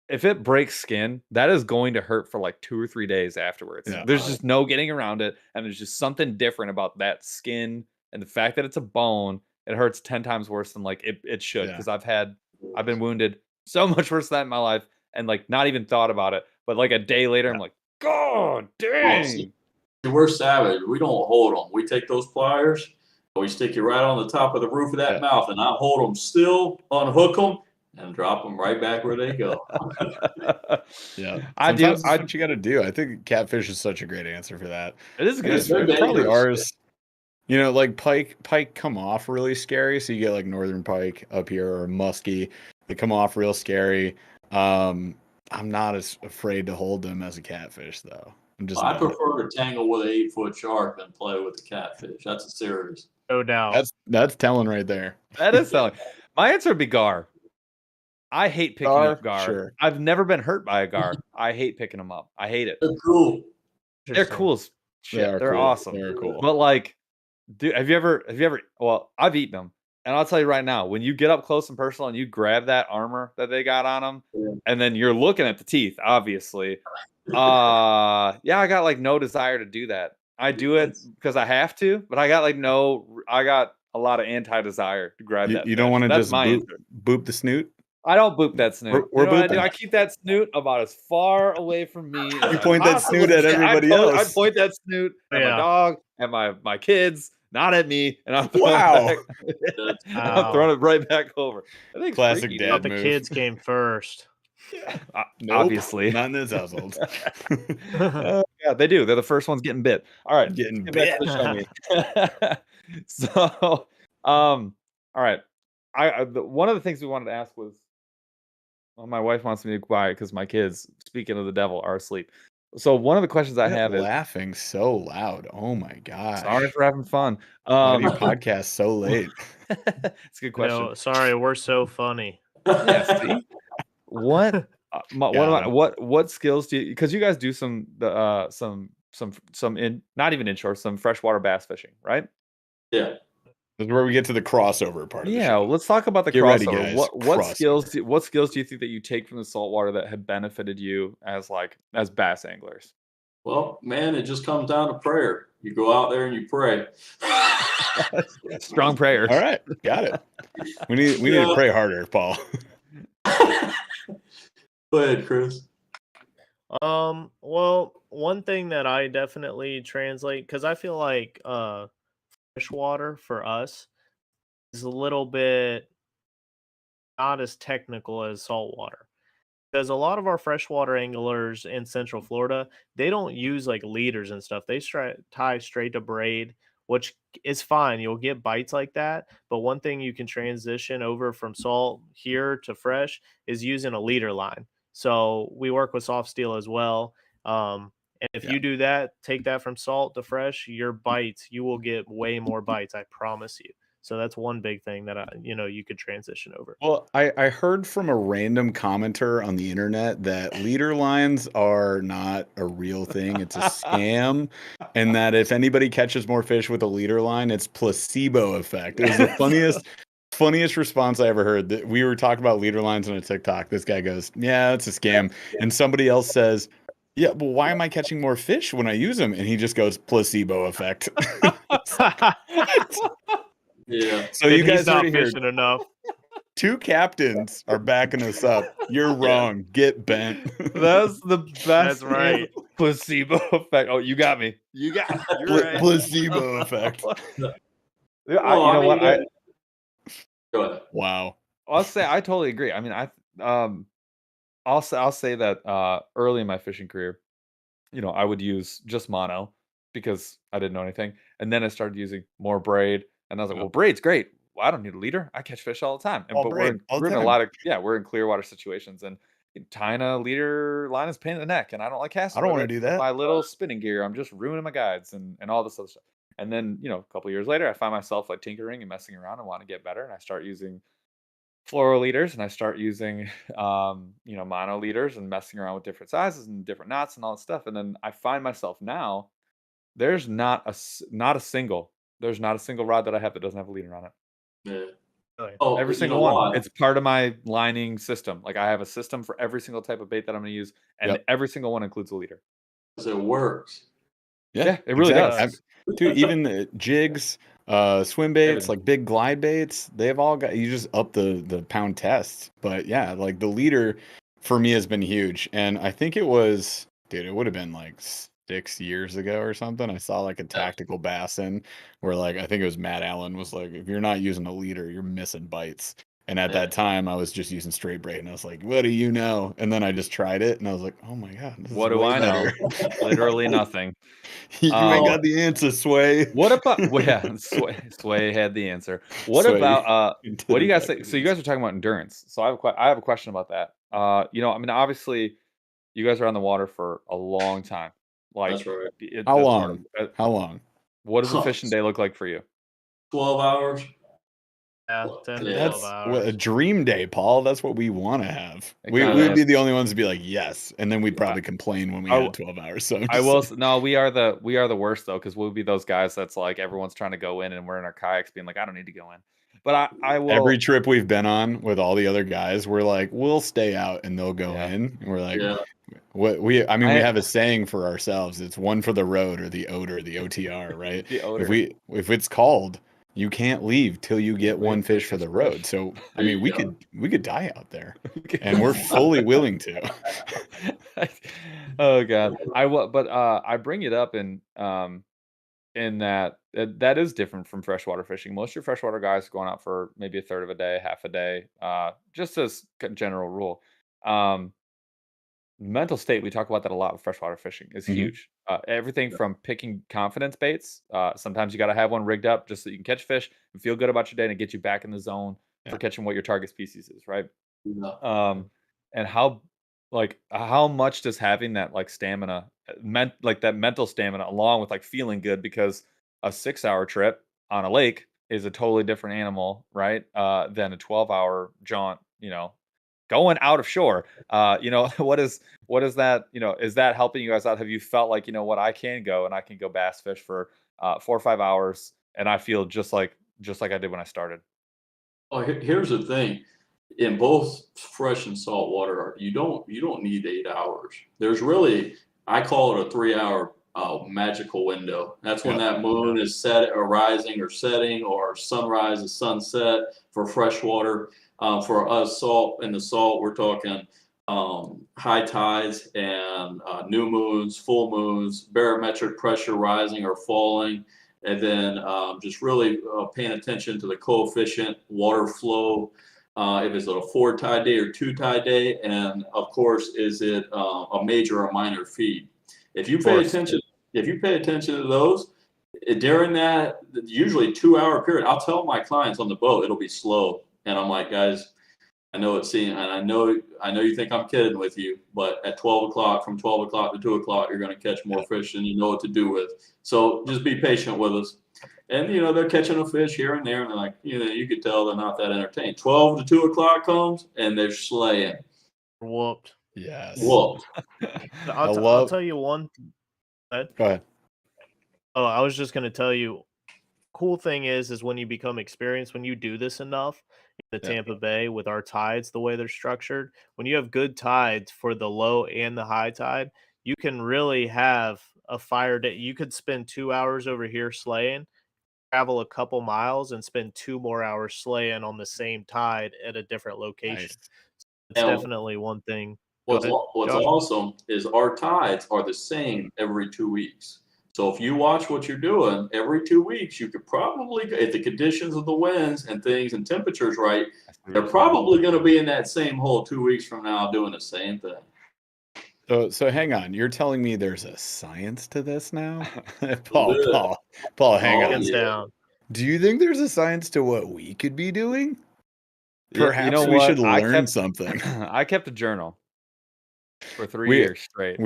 If it breaks skin, that is going to hurt for like 2 or 3 days afterwards. There's just no getting around it. And there's just something different about that skin and the fact that it's a bone. It hurts 10 times worse than like it should. Because I've been wounded so much worse than that in my life and like not even thought about it. But like a day later, I'm like, God dang. We're savage. We don't hold them. We take those pliers, we stick you right on the top of the roof of that mouth, and I hold them still, unhook them, and drop them right back where they go. Sometimes that's what you got to do. I think catfish is such a great answer for that. It is good. It's probably ours. You know, like pike come off really scary. So you get like northern pike up here or muskie. They come off real scary. I'm not as afraid to hold them as a catfish, though. I prefer to tangle with an 8-foot shark than play with the catfish. That's a serious. No doubt. That's telling right there. That is telling. My answer would be gar. I hate picking up gar. Sure. I've never been hurt by a gar. I hate picking them up. I hate it. They're cool. They're cool as shit. They're cool. awesome. They're cool. But like, dude, have you ever? Well, I've eaten them, and I'll tell you right now, when you get up close and personal and you grab that armor that they got on them, and then you're looking at the teeth, obviously. I got like no desire to do that. I do it because I have to, but I got a lot of anti-desire to grab that. You don't want to just boop the snoot? I don't boop that snoot. You know what I do? I keep that snoot about as far away from me. You point that snoot at everybody else. I point that snoot at my dog, at my kids, not at me, and I'm throwing I'm throwing it right back over. I think classic dad move. The kids came first. Nope, obviously, not in this household. Yeah, they do. They're the first ones getting bit. All right, getting bit. So, all right. One of the things we wanted to ask was, well, my wife wants me to be quiet because my kids, speaking of the devil, are asleep. So one of the questions I have is laughing so loud. Oh my god! Sorry for having fun. Why do you podcast so late? It's a good question. No, sorry, we're so funny. Yeah, see? What skills do you? Because you guys do some not even inshore, some freshwater bass fishing, right? Yeah. This is where we get to the crossover part. Of the show. Let's talk about the Get crossover. Ready, guys. What skills do you think that you take from the saltwater that have benefited you as bass anglers? Well, man, it just comes down to prayer. You go out there and you pray. Strong prayer. All right, got it. We need to pray harder, Paul. Go ahead, Chris. Well, one thing that I definitely translate, because I feel like freshwater for us is a little bit not as technical as saltwater. Because a lot of our freshwater anglers in Central Florida, they don't use like leaders and stuff. They tie straight to braid, which is fine. You'll get bites like that. But one thing you can transition over from salt here to fresh is using a leader line. So we work with soft steel as well. And if you do that, take that from salt to fresh, your bites, you will get way more bites. I promise you. So that's one big thing that you could transition over. Well, I heard from a random commenter on the internet that leader lines are not a real thing. It's a scam. And that if anybody catches more fish with a leader line, it's placebo effect. It was the funniest response I ever heard. That we were talking about leader lines on a TikTok. This guy goes, "Yeah, it's a scam." And somebody else says, "Yeah, well, why am I catching more fish when I use them?" And he just goes, "Placebo effect." Yeah. So you guys not already fishing enough. 2 captains are backing us up. You're wrong. Get bent. That's the best. That's right. Placebo effect. Oh, you got me. You're right. Placebo effect. Well, what? Go ahead. Wow. I'll say I totally agree. I mean, I'll say that early in my fishing career, I would use just mono. because I didn't know anything. And then I started using more braid, and I was like, well, braid's great. Well, I don't need a leader. I catch fish all the time. And All but braid, all the we're in a time. lot of we're in clear water situations, and tying a leader line is a pain in the neck, and I don't like casting. I don't want to do that. My little spinning gear, I'm just ruining my guides and all this other stuff. And then, a couple years later, I find myself like tinkering and messing around and want to get better, and I start using fluoro leaders, and I start using mono leaders and messing around with different sizes and different knots and all that stuff. And then I find myself now there's not a single rod that I have that doesn't have a leader on it. Yeah. Every single one. It's part of my lining system. Like I have a system for every single type of bait that I'm going to use, and every single one includes a leader. It works. Yeah, it really does. Dude, even the jigs, swim baits, like big glide baits, they've all got, you just up the pound test. But yeah, like the leader for me has been huge. And I think it would have been like 6 years ago or something. I saw like a tactical bass in where like, I think it was Matt Allen was like, if you're not using a leader, you're missing bites. And at that time, I was just using straight braid, and I was like, "What do you know?" And then I just tried it, and I was like, "Oh my god, what do I know? Literally nothing." You ain't got the answer, Sway. What about Sway had the answer. What Sway, about what do you guys think? So you guys are talking about endurance. So I have a question about that. Obviously, you guys are on the water for a long time. Like, that's right. How long? How long? What does a fishing day look like for you? 12 hours. Yeah, 10 to 12 That's hours. a dream day, Paul. That's what we want to have. We would be the only ones to be like, yes, and then we'd probably complain when we had 12 hours. So we are the worst though, because we'll be those guys that's like everyone's trying to go in, and we're in our kayaks being like, I don't need to go in. But I will. Every trip we've been on with all the other guys, we're like, we'll stay out and they'll go in. And we're like, we have a saying for ourselves. It's one for the road, or the odor, the OTR, right? The odor. If it's called, you can't leave till you get one fish for the road. So I mean, we could die out there, and we're fully willing to. Oh God, I bring it up in that is different from freshwater fishing. Most of your freshwater guys are going out for maybe a third of a day, half a day, just as general rule. Mental state, we talk about that a lot with freshwater fishing, is huge. Everything from picking confidence baits. Sometimes you got to have one rigged up just so you can catch fish and feel good about your day, and get you back in the zone for catching what your target species is, right? And how much does having that like stamina, that mental stamina, along with like feeling good, because a 6-hour trip on a lake is a totally different animal, right? Than a 12-hour jaunt, going out of shore. What is that? Is that helping you guys out? Have you felt like, I can go and I can go bass fish for 4 or 5 hours, and I feel just like I did when I started? Oh, here's the thing. In both fresh and salt water, you don't need 8 hours. There's really, I call it a 3-hour magical window. That's when that moon is set or rising or setting, or sunrise or sunset for freshwater. For us, in the salt, we're talking high tides and new moons, full moons, barometric pressure rising or falling, and then just really paying attention to the coefficient, water flow. If it's a 4 tide day or 2 tide day, and of course, is it a major or minor feed? If you pay attention to those during that usually 2-hour period, I'll tell my clients on the boat it'll be slow, and I'm like, guys, I know it's seen, and I know you think I'm kidding with you, but at 12 o'clock, from 12 o'clock to 2 o'clock, you're going to catch more fish than you know what to do with. So just be patient with us. And, they're catching a fish here and there, and they're like, you could tell they're not that entertained. 12 to 2 o'clock comes, and they're slaying. Whooped. Yes. Whooped. I'll tell you one. Go ahead. Oh, I was just going to tell you, cool thing is when you become experienced, when you do this enough in the Tampa Bay with our tides, the way they're structured, when you have good tides for the low and the high tide, you can really have a fire day. You could spend 2 hours over here slaying, travel a couple miles, and spend 2 more hours slaying on the same tide at a different location. Nice. It's definitely one thing. What's awesome is our tides are the same every 2 weeks. So if you watch what you're doing every 2 weeks, you could probably, if the conditions of the winds and things and temperatures they're probably going to be in that same hole 2 weeks from now doing the same thing. So hang on. You're telling me there's a science to this now? Paul, hang on. Hands down. Do you think there's a science to what we could be doing? Perhaps you know we what? should learn something. I kept a journal for 3 years straight.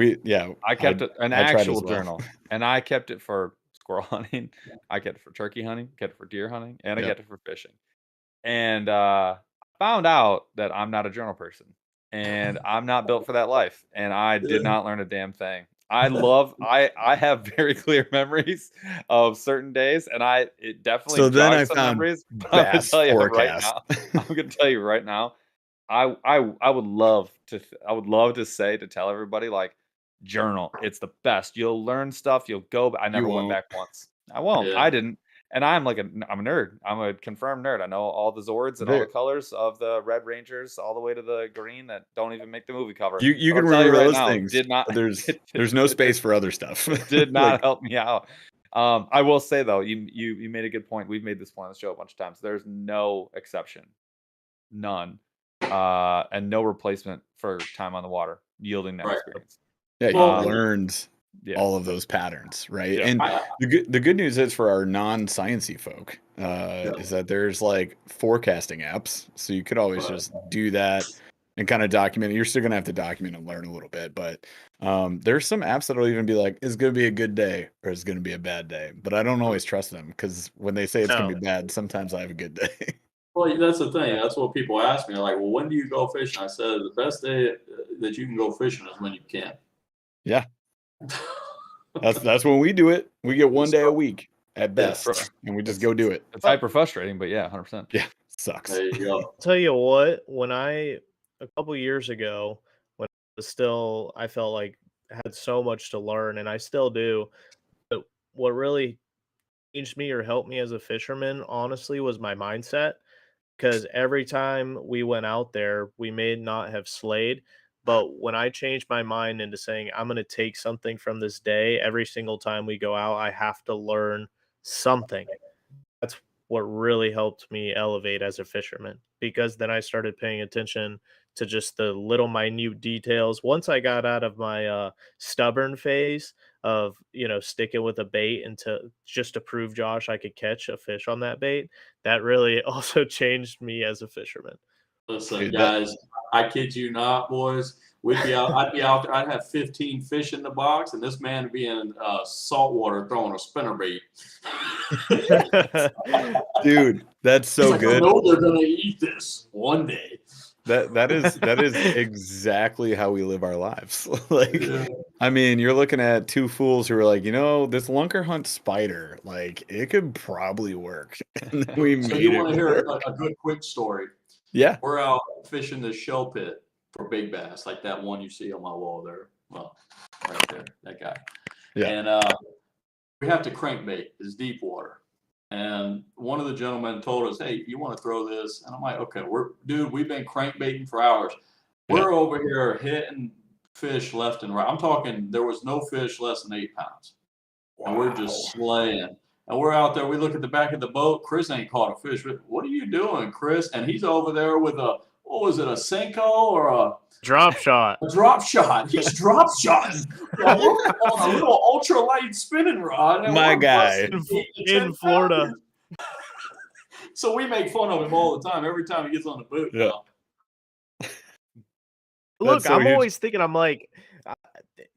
I kept an actual journal, and I kept it for squirrel hunting. I kept it for turkey hunting, kept it for deer hunting, and I kept it for fishing. And found out that I'm not a journal person, and I'm not built for that life, and I did not learn a damn thing. I have very clear memories of certain days, and it definitely jogs some memories. But I'm gonna tell you right now. I'm gonna tell you right now. I would love to tell everybody, like, journal. It's the best. You'll learn stuff. You'll go. I never went back once. I won't. Yeah. I didn't. And I'm a nerd. I'm a confirmed nerd. I know all the Zords and all the colors of the Red Rangers, all the way to the green that don't even make the movie cover. You can remember those things. There's no space for other stuff. Did not help me out. I will say though, you made a good point. We've made this point on the show a bunch of times. There's no exception, none, and no replacement for time on the water yielding that experience. Yeah, you learned all of those patterns, right? Yeah. And the good news is for our non-sciencey folk is that there's like forecasting apps, so you could always just do that and kind of document it. You're still gonna have to document and learn a little bit, but there's some apps that'll even be like, it's gonna be a good day or it's gonna be a bad day. But I don't always trust them because when they say it's gonna be bad, sometimes I have a good day. Well, that's the thing. That's what people ask me. They're like, well, when do you go fishing? I said, the best day that you can go fishing is when you can. Yeah. That's when we do it. We get 1 day a week at best, and we just go do it. It's hyper frustrating, but yeah, 100%. Yeah, sucks. There you go. I'll tell you what, a couple years ago, when I felt like I had so much to learn, and I still do. But what really changed me or helped me as a fisherman, honestly, was my mindset. Because every time we went out there, we may not have slayed, but when I changed my mind into saying, I'm going to take something from this day, every single time we go out, I have to learn something. That's what really helped me elevate as a fisherman, because then I started paying attention to just the little minute details. Once I got out of my stubborn phase of, sticking with a bait just to prove Josh I could catch a fish on that bait, that really also changed me as a fisherman. Listen, guys, I kid you not, boys. I'd be out there. I'd have 15 fish in the box, and this man would be in saltwater throwing a spinnerbait. Dude, that's so good. I know they're gonna eat this one day. That is exactly how we live our lives. I mean, you're looking at two fools who are like, this lunker hunt spider, like it could probably work. And then we so made you it want to hear work. a good quick story? Yeah. We're out fishing this shell pit for big bass, like that one you see on my wall there. Well, right there, that guy. Yeah. And we have to crankbait. It's deep water. And one of the gentlemen told us, hey, you want to throw this? And I'm like, okay, we've been crankbaiting for hours. We're over here hitting fish left and right. I'm talking, there was no fish less than 8 pounds. Wow. And we're just slaying. And we're out there. We look at the back of the boat. Chris ain't caught a fish. What are you doing, Chris? And he's over there with a Senko or a drop shot? A drop shot. He's drop shotting. We're on a little ultralight spinning rod. My guy in Florida. So we make fun of him all the time. Every time he gets on the boat. Yeah. Look, I'm always thinking. I'm like,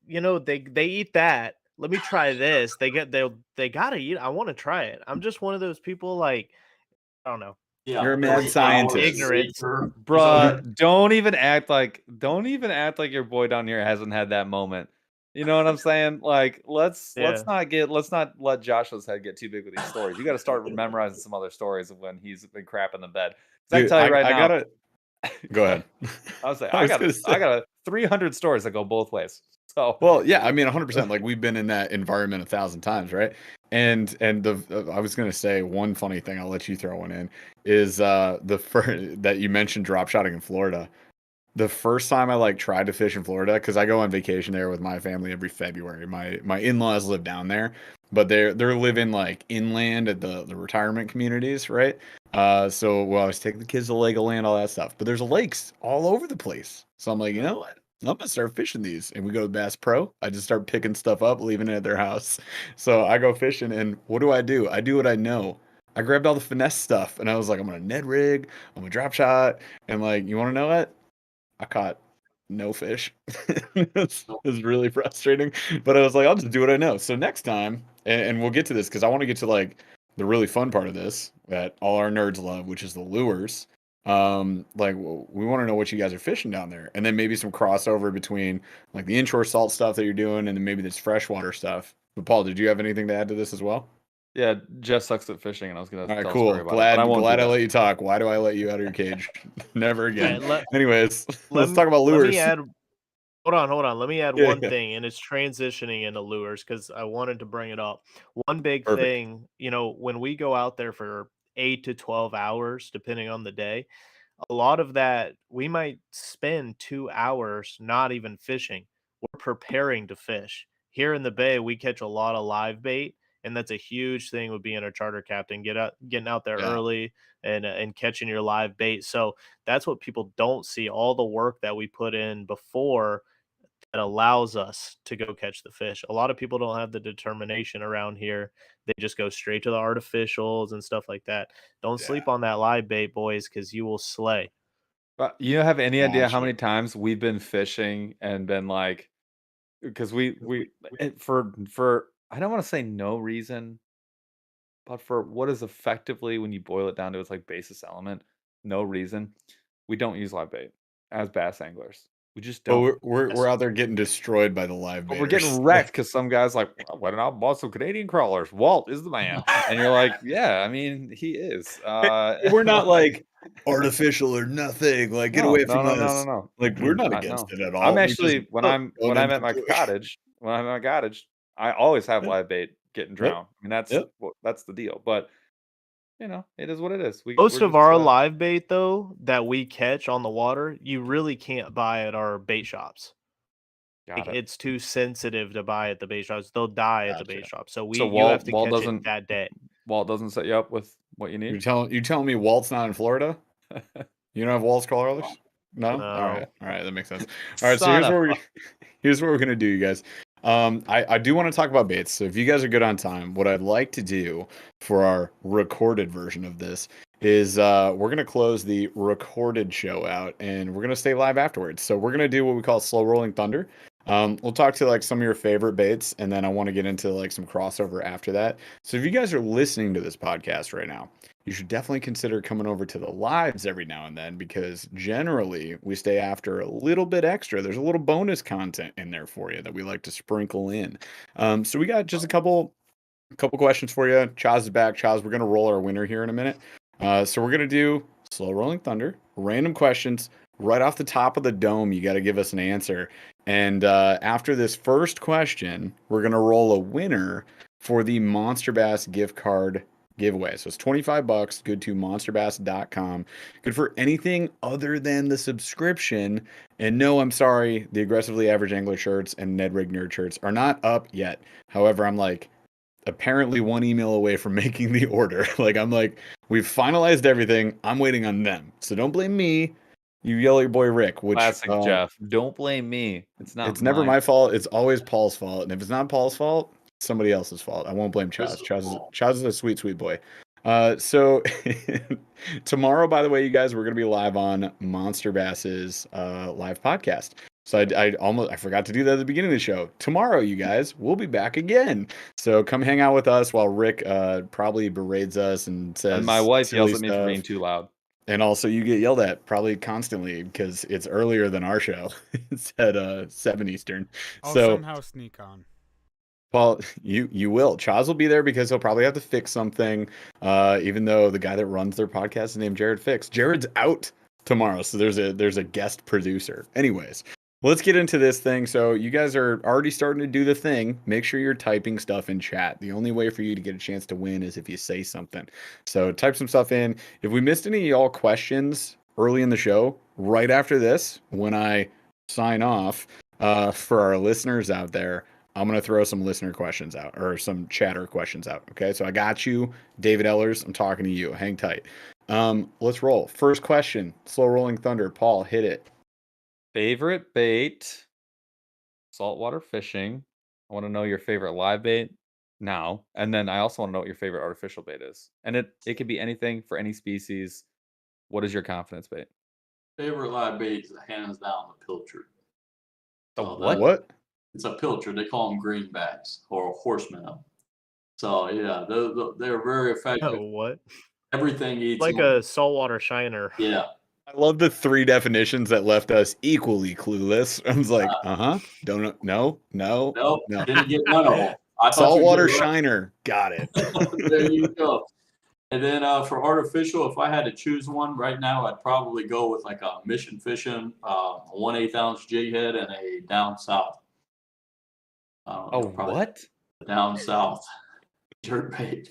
they eat that. Let me try this. They gotta eat. I want to try it. I'm just one of those people, like, I don't know. Yeah, you're a mad scientist. Ignorant, bruh. Don't even act like your boy down here hasn't had that moment. You know what I'm saying? Like, let's not let Joshua's head get too big with these stories. You got to start memorizing some other stories of when he's been crapping the bed. Dude, I tell you right now. Go ahead. I was saying, I got 300 stories that go both ways. So, well, yeah, I mean, 100%. Like, we've been in that environment 1,000 times, right? And I was gonna say one funny thing. I'll let you throw one in. Is the first that you mentioned drop shotting in Florida. The first time I tried to fish in Florida, because I go on vacation there with my family every February. My in-laws live down there, but they're living inland at the retirement communities, right? So I was taking the kids to Legoland, all that stuff. But there's lakes all over the place. So I'm like, you know what? I'm gonna start fishing these. And we go to Bass Pro. I just start picking stuff up, leaving it at their house. So I go fishing, and what do? I do what I know. I grabbed all the finesse stuff, and I was like, I'm gonna Ned rig, I'm gonna drop shot, and like, you want to know what? I caught no fish. It was really frustrating, but I was like, I'll just do what I know. So next time, and we'll get to this because I want to get to like the really fun part of this that all our nerds love, which is the lures. Like we want to know what you guys are fishing down there, and then maybe some crossover between like the inshore salt stuff that you're doing, and then maybe this freshwater stuff. But Paul, did you have anything to add to this as well? Yeah, Jeff sucks at fishing, and I was gonna All right, tell a cool. story about it, but I won't Glad do I that. let you talk. Why do I let you out of your cage? Never again. Right, Anyways, let's talk about lures. Let me add. Hold on. Let me add Yeah, one yeah. thing, and it's transitioning into lures because I wanted to bring it up. One big Perfect. thing, when we go out there for 8 to 12 hours, depending on the day, a lot of that we might spend 2 hours not even fishing. We're preparing to fish. Here in the bay, we catch a lot of live bait, and that's a huge thing with being a charter captain. Getting out there Yeah. early and catching your live bait. So that's what people don't see, all the work that we put in before that allows us to go catch the fish. A lot of people don't have the determination around here. They just go straight to the artificials and stuff like that. Don't sleep on that live bait, boys, because you will slay. You have any idea how Gotcha. many times we've been fishing and been like, because for I don't want to say no reason, but for what is effectively when you boil it down to its like basis element, no reason, we don't use live bait as bass anglers. We just But don't. we're out there getting destroyed by the live But we're baiters. getting wrecked because some guy's like, well, why don't I bought some Canadian crawlers? Walt is the man. And you're like, yeah, I mean, he is. We're not like artificial or nothing. Like, get away from us. No. Like, we're not I against know. it at all. I'm We actually just when going I'm at into my it. cottage, I always have Yep. live bait getting Yep. drowned. I mean, Yep. that's the deal. But it is what it is. Most We're of just our live bait, though, that we catch on the water, you really can't buy at our bait shops. Like, got it. it's too sensitive to buy at the bait shops. They'll die at the bait Gotcha. shop. So So you have to Walt catch it doesn't that day. Walt doesn't set you up with what you need. You telling me Walt's not in Florida? You don't have Walt's crawlers? No? No. All right, that makes sense. All right, so Son of here's what we're gonna do, you guys. I do want to talk about baits. So if you guys are good on time, what I'd like to do for our recorded version of this is we're gonna close the recorded show out and we're gonna stay live afterwards. So we're gonna do what we call slow rolling thunder. We'll talk to like some of your favorite baits, and then I want to get into like some crossover after that. So if you guys are listening to this podcast right now, you should definitely consider coming over to the lives every now and then because generally we stay after a little bit extra. There's a little bonus content in there for you that we like to sprinkle in. So we got just a couple questions for you. Chaz is back. Chaz, we're gonna roll our winner here in a minute. So we're gonna do slow rolling thunder, random questions right off the top of the dome. You got to give us an answer. And after this first question, we're gonna roll a winner for the Monster Bass gift card giveaway. So it's $25, good to monsterbass.com. Good for anything other than the subscription. And no, I'm sorry, the Aggressively Average Angler shirts and Ned Rig Nerd shirts are not up yet. However, I'm like apparently one email away from making the order. I'm like, we've finalized everything. I'm waiting on them. So don't blame me. You yell at your boy Rick, which Classic Jeff. Don't blame me. It's not. It's never my fault. It's always Paul's fault. And if it's not Paul's fault, it's somebody else's fault. I won't blame Chaz. Chaz is a sweet, sweet boy. So tomorrow, by the way, you guys, we're gonna be live on Monster Bass's live podcast. So I forgot to do that at the beginning of the show. Tomorrow, you guys, we'll be back again. So come hang out with us while Rick probably berates us and says. And my wife yells at me stuff. for being too loud. And also you get yelled at probably constantly because it's earlier than our show. It's at 7 Eastern. I'll so somehow sneak on. Paul, you will. Chaz will be there because he'll probably have to fix something. Even though the guy that runs their podcast is named Jared Fix. Jared's out tomorrow, so there's a guest producer. Anyways, let's get into this thing. So you guys are already starting to do the thing. Make sure you're typing stuff in chat. The only way for you to get a chance to win is if you say something. So type some stuff in. If we missed any of y'all questions early in the show, right after this, when I sign off, for our listeners out there, I'm going to throw some listener questions out or some chatter questions out. Okay. So I got you, David Ellers. I'm talking to you. Hang tight. Let's roll. First question, slow rolling thunder. Paul, hit it. Favorite bait, saltwater fishing. I want to know your favorite live bait now. And then I also want to know what your favorite artificial bait is. And it could be anything for any species. What is your confidence bait? Favorite live bait is hands down the pilchard. The So what? What? It's a pilchard. They call them greenbacks or horsemen. So yeah, they're very effective. Oh, what? Everything eats Like them. a saltwater shiner. Yeah. I love the 3 definitions that left us equally clueless. I was like, don't know, no. Nope. Didn't get none of them. I thought Saltwater shiner. Got it. There you go. And then for artificial, if I had to choose one right now, I'd probably go with like a mission fishing, a 1/8 ounce jig head and a down south. What? Down south jerk bait.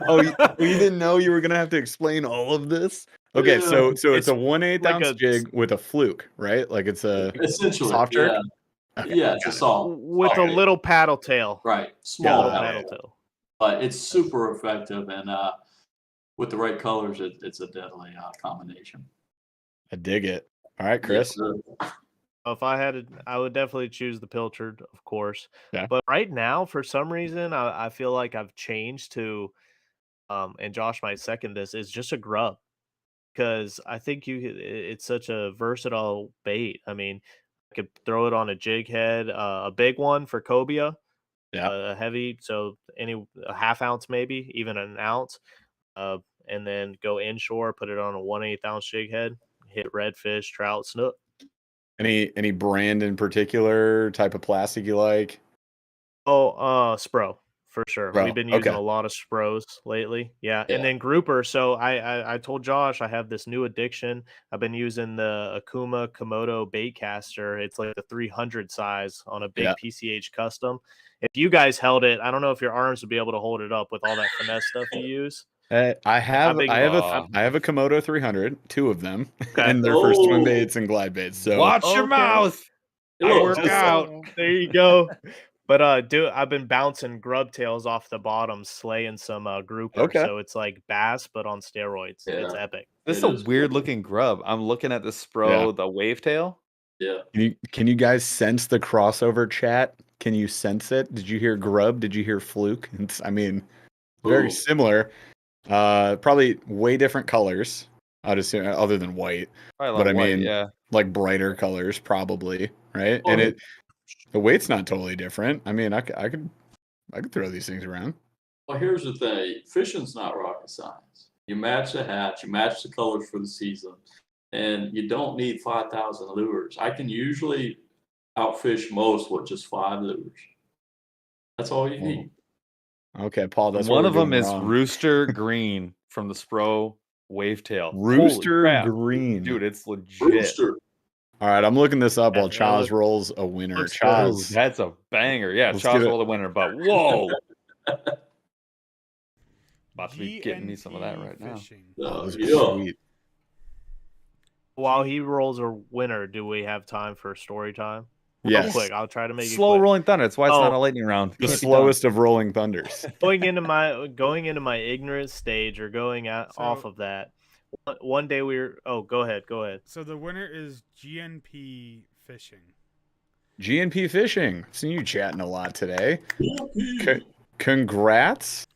Oh, you didn't know you were gonna have to explain all of this? Okay, Yeah. so it's a 1/8 like ounce jig with a fluke, right? Like it's a Essentially, soft jerk. yeah. Okay, Yeah, it's a got it. soft. With soft a bait. little paddle tail. Right. Got Small it. paddle paddle. tail. But it's super effective, and with the right colors, it's a deadly combination. I dig it. All right, Chris. Yes, If I had it, I would definitely choose the pilchard, of course. Yeah. But right now, for some reason, I feel like I've changed to, and Josh might second this, is just a grub. Because I think it's such a versatile bait. I mean, I could throw it on a jig head, a big one for cobia, Yeah. a heavy, so a half ounce maybe, even an ounce, and then go inshore, put it on a 1/8 ounce jig head, hit redfish, trout, snook. Any brand in particular, type of plastic you like? Oh, Spro for sure. Spro, We've been using okay. a lot of Spros lately. Yeah, Yeah. and then grouper. So I told Josh I have this new addiction. I've been using the Akuma Komodo bait caster. It's like the 300 size on a big Yeah. PCH custom. If you guys held it, I don't know if your arms would be able to hold it up with all that finesse stuff you use. I have big- I have a Komodo 300, 2 of them, Okay. and they're for swim Oh. baits and glide baits. So Watch your Okay. mouth. I Look, work just- out. There you go. But I've been bouncing grub tails off the bottom, slaying some grouper. Okay. So it's like bass, but on steroids. It's Yeah. epic. This is It a is weird cool. looking grub. I'm looking at the Spro, the wave tail. Yeah. Can you guys sense the crossover chat? Can you sense it? Did you hear grub? Did you hear fluke? I mean, very Ooh. similar. Probably way different colors. I'd assume, other than white. Probably But like I white, mean, yeah. like brighter colors, probably, right? Oh, And the weight's not totally different. I mean, I could throw these things around. Well, here's the thing. Fishing's not rocket science. You match the hatch, you match the colors for the season, and you don't need 5,000 lures. I can usually outfish most with just 5 lures. That's all you need. Okay, Paul. That's One what of we're them doing is wrong. Rooster Green from the Spro wave tail. Rooster Holy crap. Green. Dude, it's legit. Rooster. All right, I'm looking this up while Yeah, Chaz rolls a winner. looks Ooh, Chaz, that's a banger. Yeah, Let's Charles give it- rolled the winner, but whoa. About to be getting me some of that right now. Fishing. that's Yeah. sweet. While he rolls a winner, do we have time for story time? Real Yes. quick. I'll try to make Slow it quick. rolling thunder. That's why it's not Oh. a lightning round. The Can't be slowest of rolling thunders. Going into my ignorant stage or going off So- of that. One day we were. Oh, go ahead. So the winner is GNP Fishing. GNP Fishing. Seen you chatting a lot today. Congrats.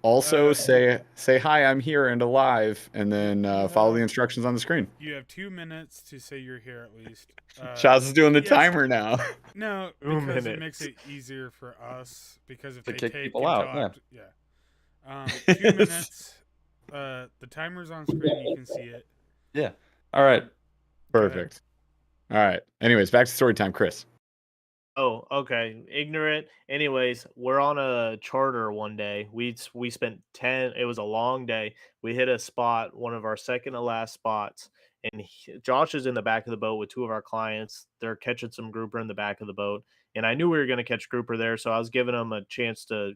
Also, say hi. I'm here and alive, and then follow the instructions on the screen. You have 2 minutes to say you're here at least. Chaz is doing the yes. timer now. No, 2 because it minutes. makes it easier for us. Because if To they kick take people and out, talk, 2 minutes. The timer's on screen. You can see it. Yeah. All right. Perfect. All right. Anyways, back to story time, Chris. Oh, okay. Ignorant. Anyways, we're on a charter one day. We spent 10. It was a long day. We hit a spot, one of our second to last spots, and Josh is in the back of the boat with 2 of our clients. They're catching some grouper in the back of the boat, and I knew we were going to catch grouper there, so I was giving them a chance to,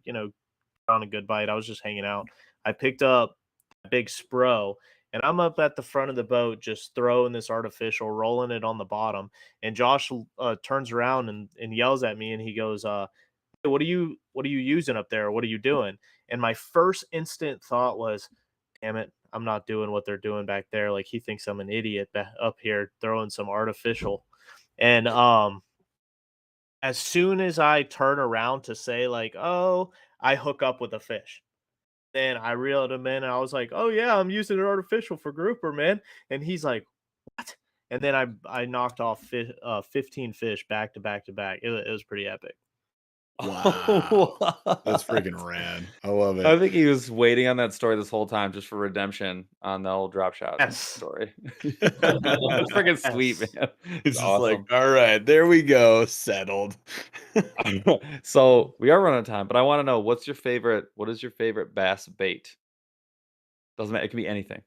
on a good bite. I was just hanging out. I picked up a big Spro, and I'm up at the front of the boat just throwing this artificial, rolling it on the bottom. And Josh turns around and yells at me, and he goes, "Hey, what are you using up there? What are you doing?" And my first instant thought was, damn it, I'm not doing what they're doing back there. Like he thinks I'm an idiot up here throwing some artificial. And as soon as I turn around to say like, oh, I hook up with a fish. Then I reeled him in and I was like, oh yeah, I'm using an artificial for grouper, man. And he's like, what? And then I knocked off 15 fish back to back to back. It was pretty epic. Wow. That's freaking rad. I love it. I think he was waiting on that story this whole time just for redemption on the old drop shot story. That's freaking sweet, man. It's just awesome. like, all right, there we go, settled. So we are running out of time, but I want to know what is your favorite bass bait? Doesn't matter, it can be anything.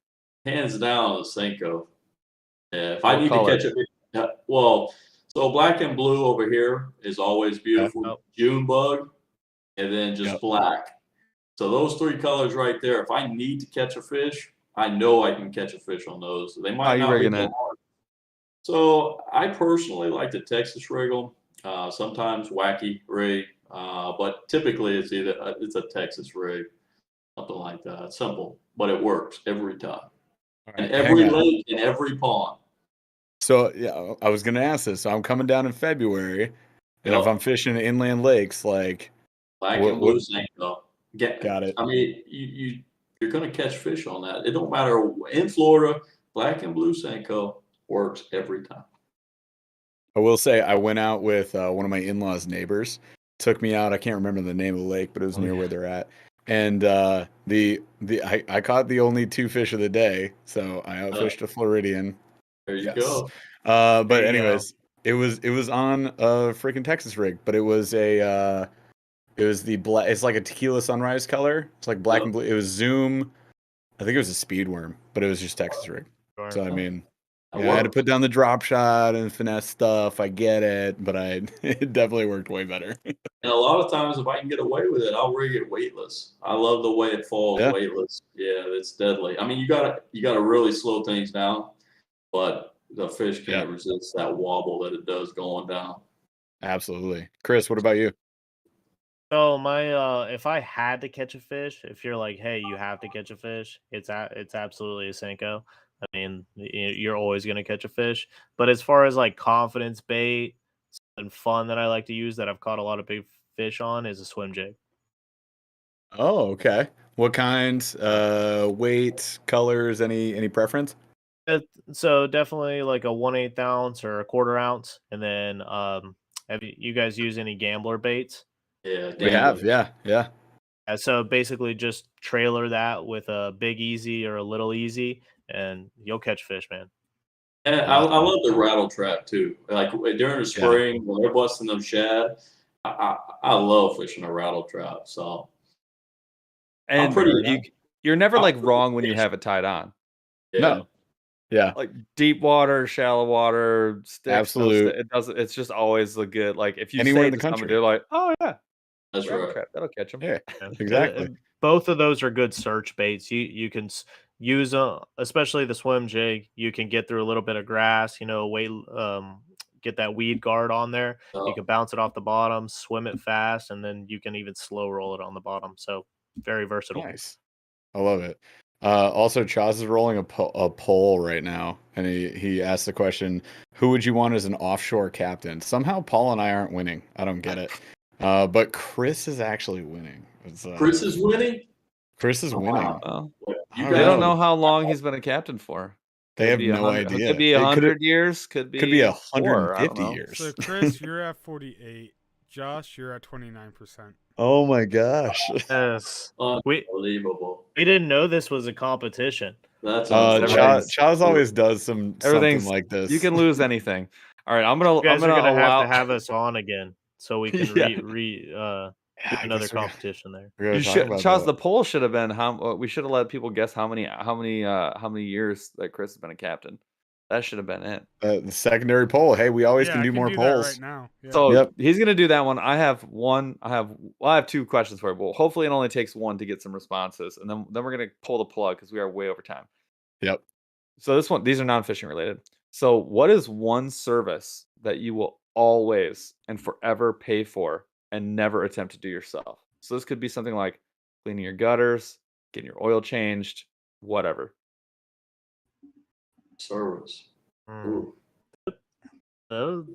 Hands down, the Senko. Yeah, if What I need color? to catch it, well, so black and blue over here is always beautiful. Oh. June bug, and then just Yep. black. So those three colors right there. If I need to catch a fish, I know I can catch a fish on those. They How might you not be rigging so it? hard. So I personally like to Texas rig them. Sometimes wacky rig, but typically it's it's a Texas rig, something like that. Simple, but it works every time. All And right, every hang on. lake and every pond. So yeah, I was gonna ask this. So I'm coming down in February, and if Yep. I'm fishing in inland lakes, like Black what- and blue what- Senko. Got it. I mean, you're gonna catch fish on that. It don't matter in Florida. Black and blue Senko works every time. I will say I went out with one of my in-laws' neighbors. Took me out. I can't remember the name of the lake, but it was near where they're at. And I caught the only 2 fish of the day, so I outfished a Floridian. There you Yes. go. But There you anyways, it was on a freaking Texas rig, but it was the black. It's like a tequila sunrise color. It's like black and blue. It was Zoom. I think it was a speed worm, but it was just Texas rig. Sure. So I mean, That yeah, I had to works. put down the drop shot and finesse stuff. I get it, but it definitely worked way better. And a lot of times, if I can get away with it, I'll rig it weightless. I love the way it falls Yeah. weightless. Yeah, it's deadly. I mean, you gotta really slow things down, but the fish can't resist that wobble that it does going down. Absolutely. Chris, what about you? So my if I had to catch a fish, if you're like, hey, you have to catch a fish, it's absolutely a Senko. I mean, you're always gonna catch a fish. But as far as like confidence bait and fun that I like to use that I've caught a lot of big fish on is a swim jig. Oh, okay. What kinds? Weight, colors, any preference? So definitely like a 1/8 ounce or a 1/4 ounce, and then have you guys use any gambler baits? Yeah, We have, yeah. So basically, just trailer that with a big easy or a little easy, and you'll catch fish, man. And I love the rattle trap too. Like during the spring when they're busting them shad, I love fishing a rattle trap. So And you're never like wrong when you have it tied on. Yeah. No. Yeah. Like deep water, shallow water, sticks. Absolute. It doesn't. It's just always the good. Like if you Anywhere say in the to someone, country. they're like, "Oh yeah, That's rattle right. trap, that'll catch them." Yeah, exactly. Both of those are good search baits. You can use especially the swim jig. You can get through a little bit of grass. Get that weed guard on there. You can bounce it off the bottom, swim it fast, and then you can even slow roll it on the bottom. So very versatile. Nice. I love it. Also, Chaz is rolling a poll right now, and he asked the question, who would you want as an offshore captain? Somehow Paul and I aren't winning. I don't get it. But Chris is actually winning. Chris is winning? Chris is winning. Well, You they don't know how long he's been a captain for. They have no idea. Could be 100 years. Could be 150 years. So Chris, you're at 48. Josh, you're at 29%. Oh my gosh. Yes. Unbelievable. We didn't know this was a competition. That's Chaz always does something like this. You can lose anything. All right, I'm You guys gonna are gonna allow... have us on again so we can another competition there. Chaz, the poll should have been we should have let people guess how many years that Chris has been a captain. That should have been it. The secondary poll. Hey, we always can do more polls right now. Yeah. So he's gonna do that one. I have 2 questions for you. Well, hopefully it only takes 1 to get some responses, and then we're gonna pull the plug because we are way over time. Yep. So these are non-fishing related. So what is one service that you will always and forever pay for and never attempt to do yourself? So this could be something like cleaning your gutters, getting your oil changed, whatever. Service. Mm.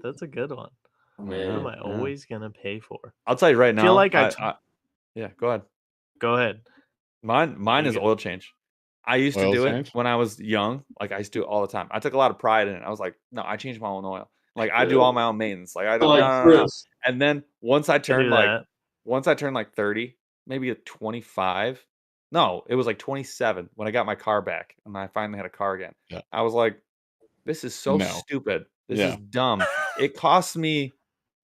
That's a good one. What am I always gonna pay for? I'll tell you right now. I feel like yeah, go ahead. Go ahead. Mine is oil change. I used to do change? it when I was young. Like I used to do it all the time. I took a lot of pride in it. I was like, no, I change my own oil. Like I do all my own maintenance. Like I don't. No. And then once I turned like 30, maybe at 25. No, it was like 27 when I got my car back and I finally had a car again. Yeah. I was like, this is so stupid. This is dumb. It costs me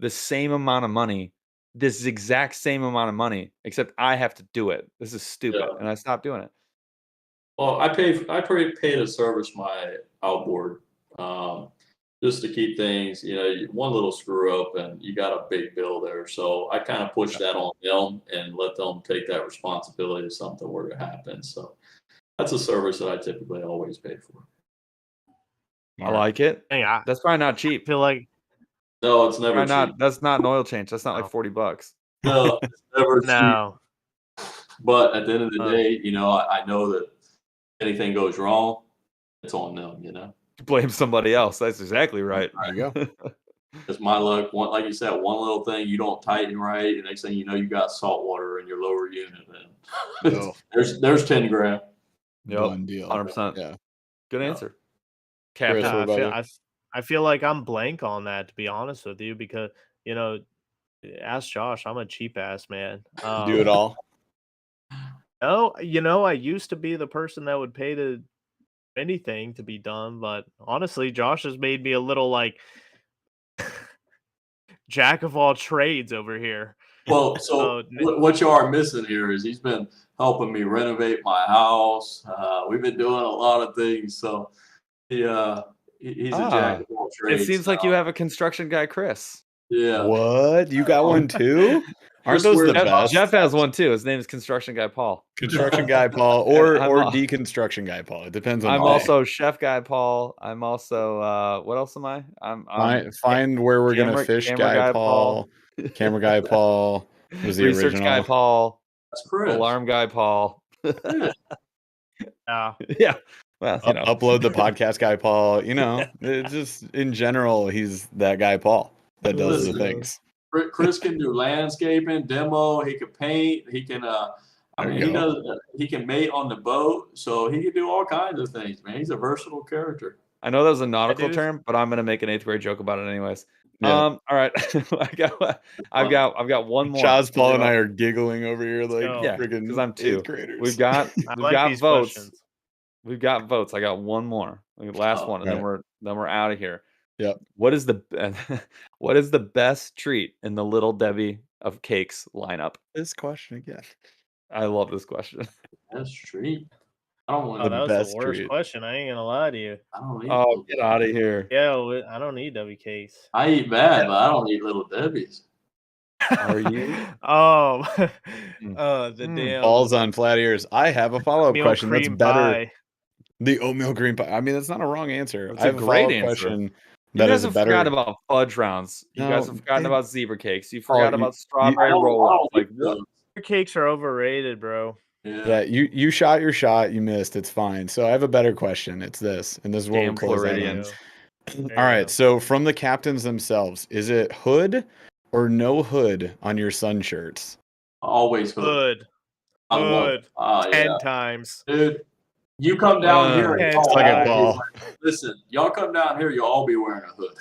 the same amount of money, this exact same amount of money, except I have to do it. This is stupid. And I stopped doing it. Well, I pay to service my outboard, just to keep things, one little screw up and you got a big bill there. So I kind of push that on them and let them take that responsibility if something were to happen. So that's a service that I typically always pay for. I like it. Yeah. That's probably not cheap. I feel like no, it's never cheap. That's not an oil change. That's not like $40. No, it's never no. cheap. But at the end of the day, I know that anything goes wrong, it's on them, Blame somebody else. That's exactly right. There you go. It's my luck. Like you said, one little thing you don't tighten right, and next thing you know, you got saltwater in your lower unit. And there's 10 grand. Yep. Done deal. 100%. Yeah. Good answer. Chris, Captain. I feel like I'm blank on that, to be honest with you, because ask Josh. I'm a cheap ass man. Do it all. No, I used to be the person that would pay to anything to be done, but honestly, Josh has made me a little like jack of all trades over here. Well, so what you are missing here is he's been helping me renovate my house. We've been doing a lot of things, so he's a jack of all trades. It seems like you have a construction guy, Chris. Yeah. What? You got one too? Aren't those the best? Jeff has one too. His name is Construction Guy Paul. Construction Guy Paul, or Deconstruction Guy Paul. It depends on. I'm also Chef Guy Paul. I'm also what else am I? I'm find where we're gonna fish guy Paul. Camera Guy Paul was the Research original. Guy Paul. That's Chris. Alarm Guy Paul. Yeah. Well, upload the podcast Guy Paul. It's just in general, he's that guy Paul that does the things. Chris can do landscaping, demo. He can paint. He can. He can mate on the boat, so he can do all kinds of things. Man, he's a versatile character. I know that was a nautical term, but I'm gonna make an 8th grade joke about it anyways. Yeah. All right. I've got one more. Chaz, Paul, and I are giggling over here like freaking because I'm 2. 8th graders. We've got votes. Questions. We've got votes. I got one more. Last one, and then we're out of here. Yep. What is the best treat in the Little Debbie of cakes lineup? This question again. I love this question. Best treat. I don't want that was the worst question. I ain't gonna lie to you. I don't eat. Oh, get out of here. Yeah, I don't eat Debbie cakes. I eat bad, but I don't eat Little Debbie's. Are you? The damn balls on flat ears. I have a follow-up question. That's better. Pie. The oatmeal cream pie. I mean, that's not a wrong answer. That's I have a great answer. Question. That you guys is have better. forgotten about fudge rounds. You guys have forgotten about zebra cakes. You forgot about strawberry roll-ups. Like what? Your cakes are overrated, bro. Yeah, you shot your shot. You missed. It's fine. So I have a better question. It's this, and this is what we'll close out on. All right. So from the captains themselves, is it hood or no hood on your sun shirts? Always hood. Hood. 10 times. Dude, you come down here and listen, y'all come down here, you'll all be wearing a hood.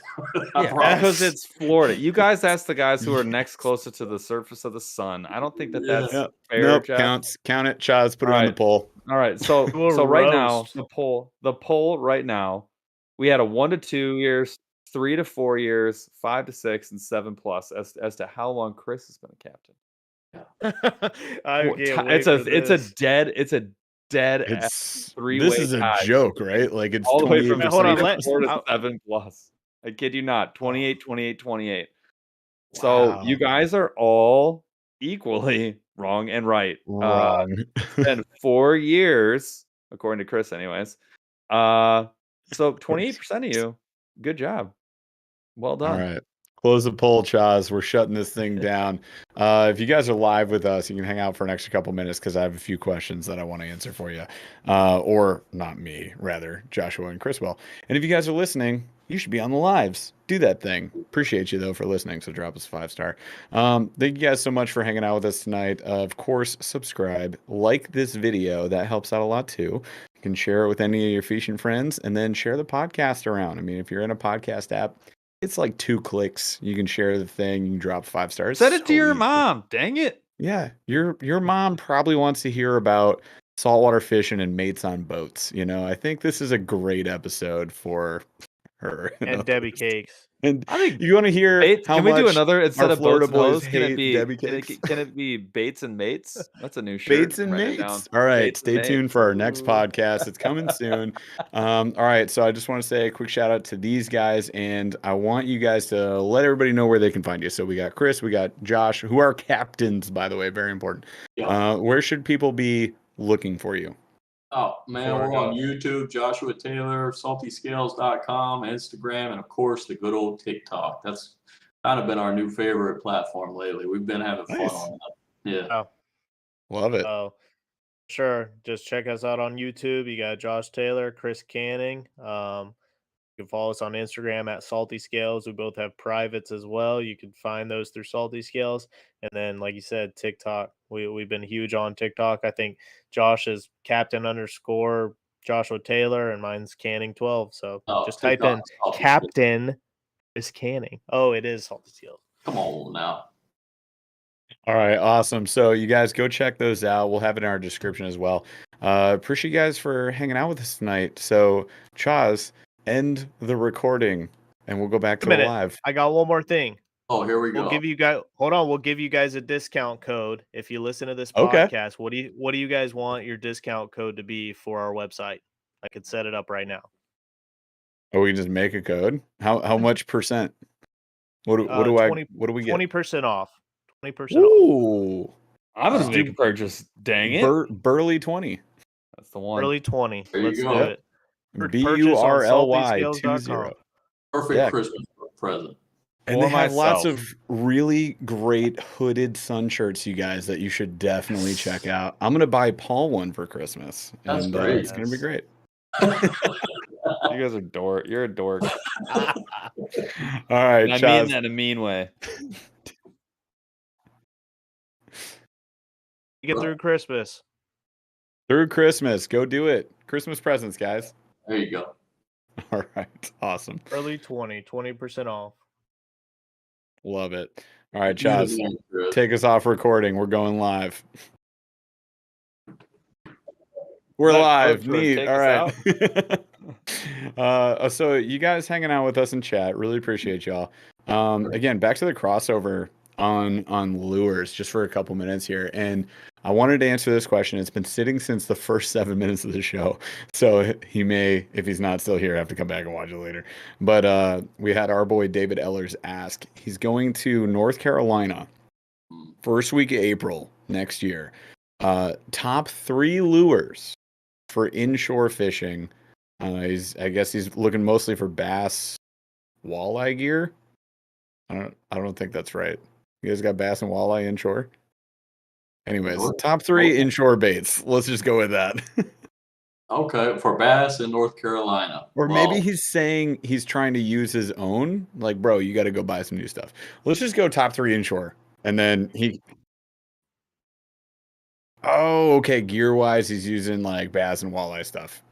Because it's Florida. You guys ask the guys who are next closer to the surface of the sun. I don't think that's fair. Nope, count it. Chaz, put it on the poll. All right. So right now, the poll right now, we had a 1 to 2 years, 3 to 4 years, 5 to 6, and 7+ as to how long Chris has been a captain. It's a dead it's 3-way This is tie. A joke, right? Like it's all the way from 4 to 7+. I kid you not. 28, 28, 28. Wow. So you guys are all equally wrong and right. And 4 years, according to Chris, anyways. So 28% of you, good job. Well done. All right. Close the poll, Chaz. We're shutting this thing down. If you guys are live with us, you can hang out for an extra couple minutes because I have a few questions that I want to answer for you. Or not me, rather, Joshua and Chris will. And if you guys are listening, you should be on the lives. Do that thing. Appreciate you, though, for listening. So drop us a 5-star. Thank you guys so much for hanging out with us tonight. Of course, subscribe. Like this video. That helps out a lot, too. You can share it with any of your fishing friends and then share the podcast around. I mean, if you're in a podcast app, it's like 2 clicks. You can share the thing. You can drop 5 stars. Send it to your mom. Dang it. Yeah. Your mom probably wants to hear about saltwater fishing and mates on boats. You know, I think this is a great episode for her. And Debbie Cakes. And I think you want to hear how can much we do another instead our of Florida boats and hoes? boys Can it hate be Debbie Cakes? Can it be baits and mates? That's a new shirt. Baits and Write it down. mates. All right, Baits stay and tuned mates. for our next Ooh. podcast. It's coming soon. All right, so I just want to say a quick shout out to these guys, and I want you guys to let everybody know where they can find you. So we got Chris, we got Josh, who are captains, by the way, very important. Yeah. Where should people be looking for you? Oh, man, we're on YouTube, Joshua Taylor, saltyscales.com, Instagram, and, of course, the good old TikTok. That's kind of been our new favorite platform lately. We've been having fun on that. Yeah. Oh. Love it. Oh, sure. Just check us out on YouTube. You got Josh Taylor, Chris Canning. You can follow us on Instagram at Salty Scales. We both have privates as well. You can find those through Salty Scales. And then, like you said, TikTok. We've been huge on TikTok. I think Josh is Captain _ Joshua Taylor, and mine's Canning 12. So just type in Captain Chris Canning. Oh, it is Salty Scales. Come on now. All right, awesome. So you guys go check those out. We'll have it in our description as well. Appreciate you guys for hanging out with us tonight. So, Chaz, end the recording, and we'll go back to the live. I got one more thing. Oh, here we go. We'll give you guys. Hold on. We'll give you guys a discount code if you listen to this podcast. What do you guys want your discount code to be for our website? I could set it up right now. Oh, we can just make a code. How much percent? What do we get? 20% off. 20% off. Ooh, I'm gonna make a purchase. Dang it. Burley 20. That's the one. Early 20. Let's do it. BURLY 20. Perfect Christmas present. And they have lots of really great hooded sun shirts, you guys, that you should definitely check out. I'm gonna buy Paul one for Christmas. That's great. It's gonna be great. You guys are dork. You're a dork. All right, and I mean that in a mean way. You get through Christmas. Through Christmas. Go do it. Christmas presents, guys. There you go. All right. Awesome. Early 20% off. Love it. All right, Chaz, take us off recording. We're going live. We're live. Neat. All right. So you guys hanging out with us in chat. Really appreciate y'all. Again, back to the crossover on lures just for a couple minutes here. And I wanted to answer this question. It's been sitting since the first 7 minutes of the show. So he may, if he's not still here, have to come back and watch it later. But we had our boy David Ellers ask. He's going to North Carolina first week of April next year. Top 3 lures for inshore fishing. I guess he's looking mostly for bass, walleye gear. I don't think that's right. You guys got bass and walleye inshore? Anyways, top 3 inshore baits. Let's just go with that. Okay, for bass in North Carolina. Or maybe he's saying he's trying to use his own. Like, bro, you got to go buy some new stuff. Let's just go top 3 inshore. And then oh, okay. Gear-wise, he's using like bass and walleye stuff.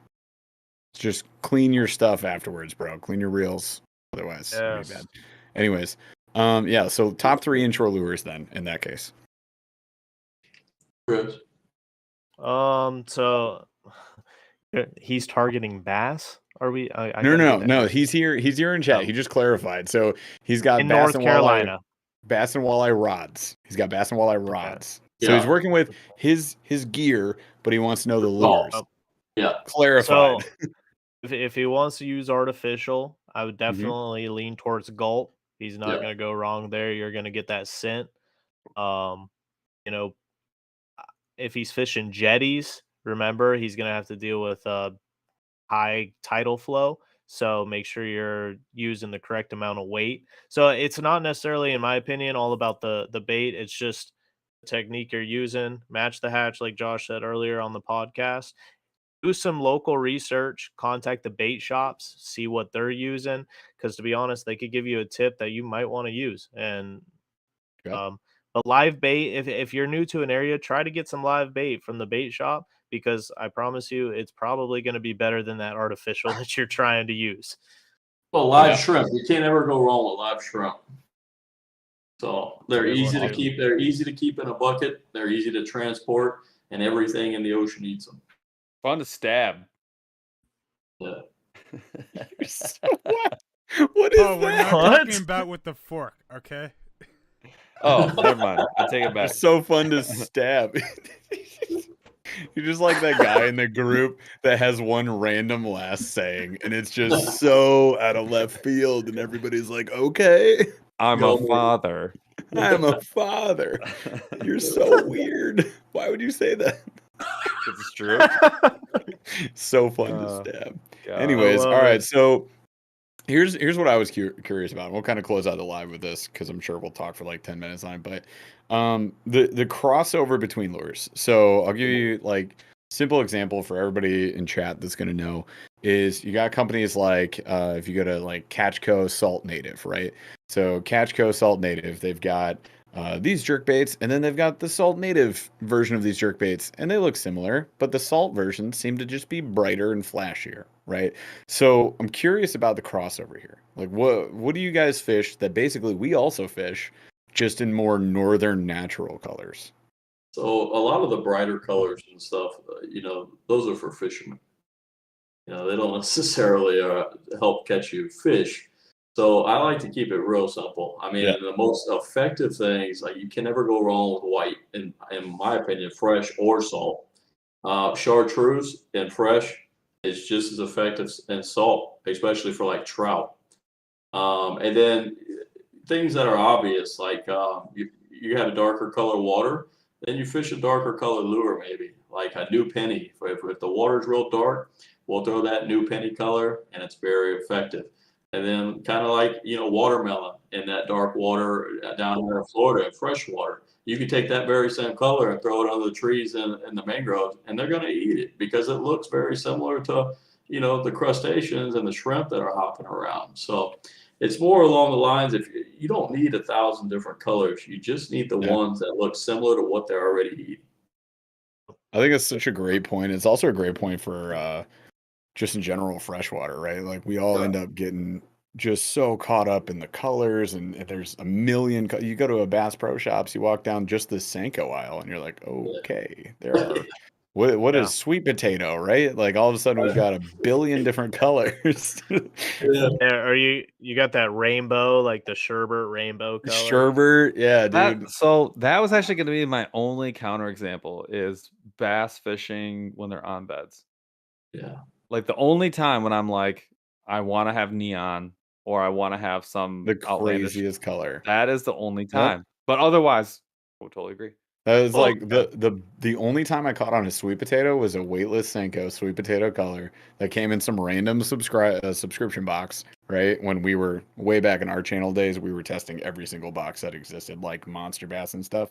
Just clean your stuff afterwards, bro. Clean your reels. Otherwise, it'll be bad. Anyways, yeah, so top 3 inshore lures then, in that case. Chris. So he's targeting bass? Are we? No. He's here in chat. He just clarified. So he's got bass and walleye rods. He's got bass and walleye rods. So he's working with his gear, but he wants to know the lures. Clarified. So if he wants to use artificial, I would definitely lean towards gulp. He's not going to go wrong there. You're going to get that scent. If he's fishing jetties, remember he's going to have to deal with high tidal flow. So make sure you're using the correct amount of weight. So it's not necessarily, in my opinion, all about the bait. It's just the technique you're using. Match the hatch, like Josh said earlier on the podcast. Do some local research, contact the bait shops, see what they're using. Because to be honest, they could give you a tip that you might want to use. And but live bait, if you're new to an area, try to get some live bait from the bait shop, because I promise you it's probably going to be better than that artificial that you're trying to use. Well, live shrimp, you can't ever go wrong with live shrimp. So they're easy to keep. They're easy to keep in a bucket. They're easy to transport, and everything in the ocean eats them. Fun to stab. Yeah. What is we're not talking about with the fork, okay? Oh, never mind. I take it back. It's so fun to stab. You're just like that guy in the group that has one random last saying, and it's just so out of left field, and everybody's like, okay. I'm a father. I'm a father. You're so weird. Why would you say that? It's true. So fun to stab. God. Anyways, all right. So here's what I was curious about. We'll kind of close out the live with this because I'm sure we'll talk for like 10 minutes on it. But the crossover between lures. So I'll give you like simple example for everybody in chat that's going to know is you got companies like if you go to like Catchco Salt Native, right? So Catchco Salt Native, they've got these jerk baits, and then they've got the Salt Native version of these jerk baits, and they look similar, but the salt versions seem to just be brighter and flashier, right? So I'm curious about the crossover here. Like, what do you guys fish that basically we also fish, just in more northern natural colors? So a lot of the brighter colors and stuff, those are for fishermen. They don't necessarily help catch you fish. So I like to keep it real simple. I mean, the most effective things, like you can never go wrong with white, in my opinion, fresh or salt. Chartreuse and fresh is just as effective in salt, especially for like trout. And then things that are obvious, like you have a darker color water, then you fish a darker color lure, maybe like a new penny. If the water's real dark, we'll throw that new penny color, and it's very effective. And then kind of like, watermelon in that dark water down there in Florida, in freshwater. You can take that very same color and throw it under the trees in the mangroves, and they're going to eat it because it looks very similar to, the crustaceans and the shrimp that are hopping around. So it's more along the lines of you don't need 1,000 different colors. You just need the ones that look similar to what they're already eating. I think that's such a great point. It's also a great point for just in general freshwater, right? Like we all end up getting just so caught up in the colors, and there's a million. You go to a Bass Pro Shops, you walk down just the Senko aisle, and you're like, okay, there are. What is sweet potato, right? Like all of a sudden we've got a billion different colors. Are you got that rainbow, like the sherbet rainbow color? Sherbet, yeah, dude. So that was actually going to be my only counterexample is bass fishing when they're on beds. Yeah. Like the only time when I'm like, I want to have neon or I want to have the craziest color. That is the only time. But otherwise, I would totally agree. That was like the only time I caught on a sweet potato was a weightless Senko sweet potato color that came in some random subscription box, right? When we were way back in our channel days, we were testing every single box that existed, like Monster Bass and stuff,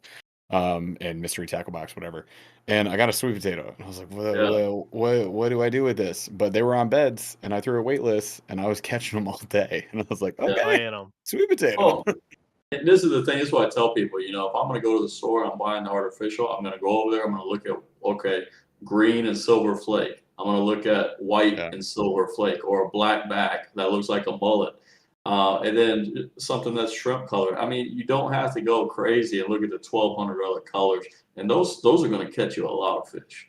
and Mystery Tackle Box, whatever. And I got a sweet potato, and I was like, what do I do with this? But they were on beds, and I threw it weightless, and I was catching them all day, and I was like, okay, sweet potato. Oh. And this is the thing. This is what I tell people. If I'm going to go to the store and I'm buying the artificial, I'm going to go over there. I'm going to look at, green and silver flake. I'm going to look at white and silver flake, or a black back that looks like a mullet. And then something that's shrimp color. I mean, you don't have to go crazy and look at the 1,200 other colors. And those are going to catch you a lot of fish.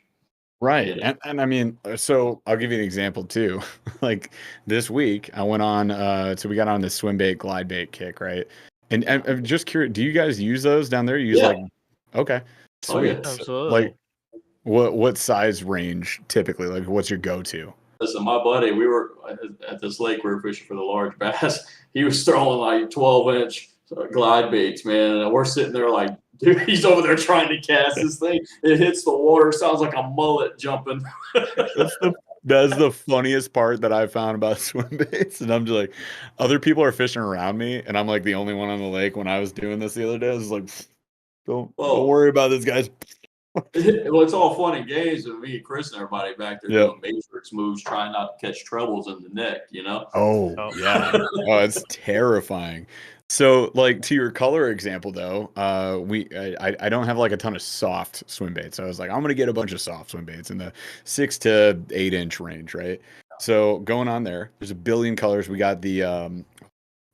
Right. And I mean, so I'll give you an example too. Like this week I went on, so we got on this swim bait, glide bait kick, right? And I'm just curious, do you guys use those down there? You use okay, sweet. Oh, yeah. Absolutely. Like what size range typically? Like what's your go-to? Listen, my buddy, we were at this lake, we were fishing for the large bass. He was throwing like 12-inch glide baits, man. And we're sitting there like, dude, he's over there trying to cast this thing. It hits the water, sounds like a mullet jumping. That's the funniest part that I found about swim baits. And I'm just like, other people are fishing around me, and I'm like the only one on the lake. When I was doing this the other day, I was like, don't worry about this, guys. Well, it's all fun and games with me, Chris, and everybody back there doing matrix moves, trying not to catch trebles in the neck, you know? Oh, yeah. Oh, it's terrifying. So, like, to your color example, though, I don't have like a ton of soft swim baits. So I was like, I'm gonna get a bunch of soft swim baits in the 6 to 8 inch range, right? So going on there's a billion colors. We got the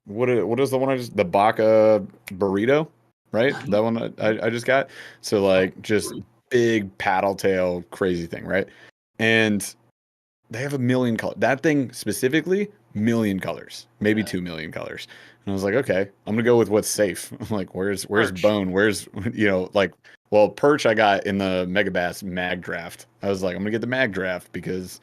what is the one the Baca burrito, right? That one I just got. So like just big paddle tail crazy thing, right? And they have a million colors. That thing specifically, million colors, maybe 2 million colors. And I was like, okay, I'm gonna go with what's safe. I'm like, where's Perch. bone? Where's like, well, perch I got in the Megabass mag draft. I was like, I'm gonna get the mag draft because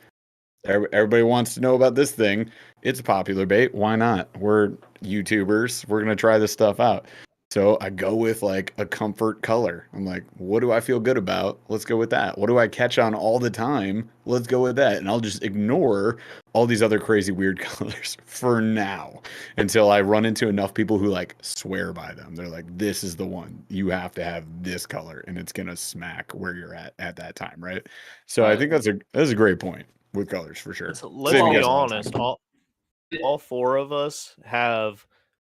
everybody wants to know about this thing. It's a popular bait. Why not? We're YouTubers. We're gonna try this stuff out. So I go with like a comfort color. I'm like, what do I feel good about? Let's go with that. What do I catch on all the time? Let's go with that. And I'll just ignore all these other crazy weird colors for now until I run into enough people who like swear by them. They're like, this is the one. You have to have this color and it's gonna smack where you're at that time, right? So I think that's a great point with colors for sure. Let's be honest, all four of us have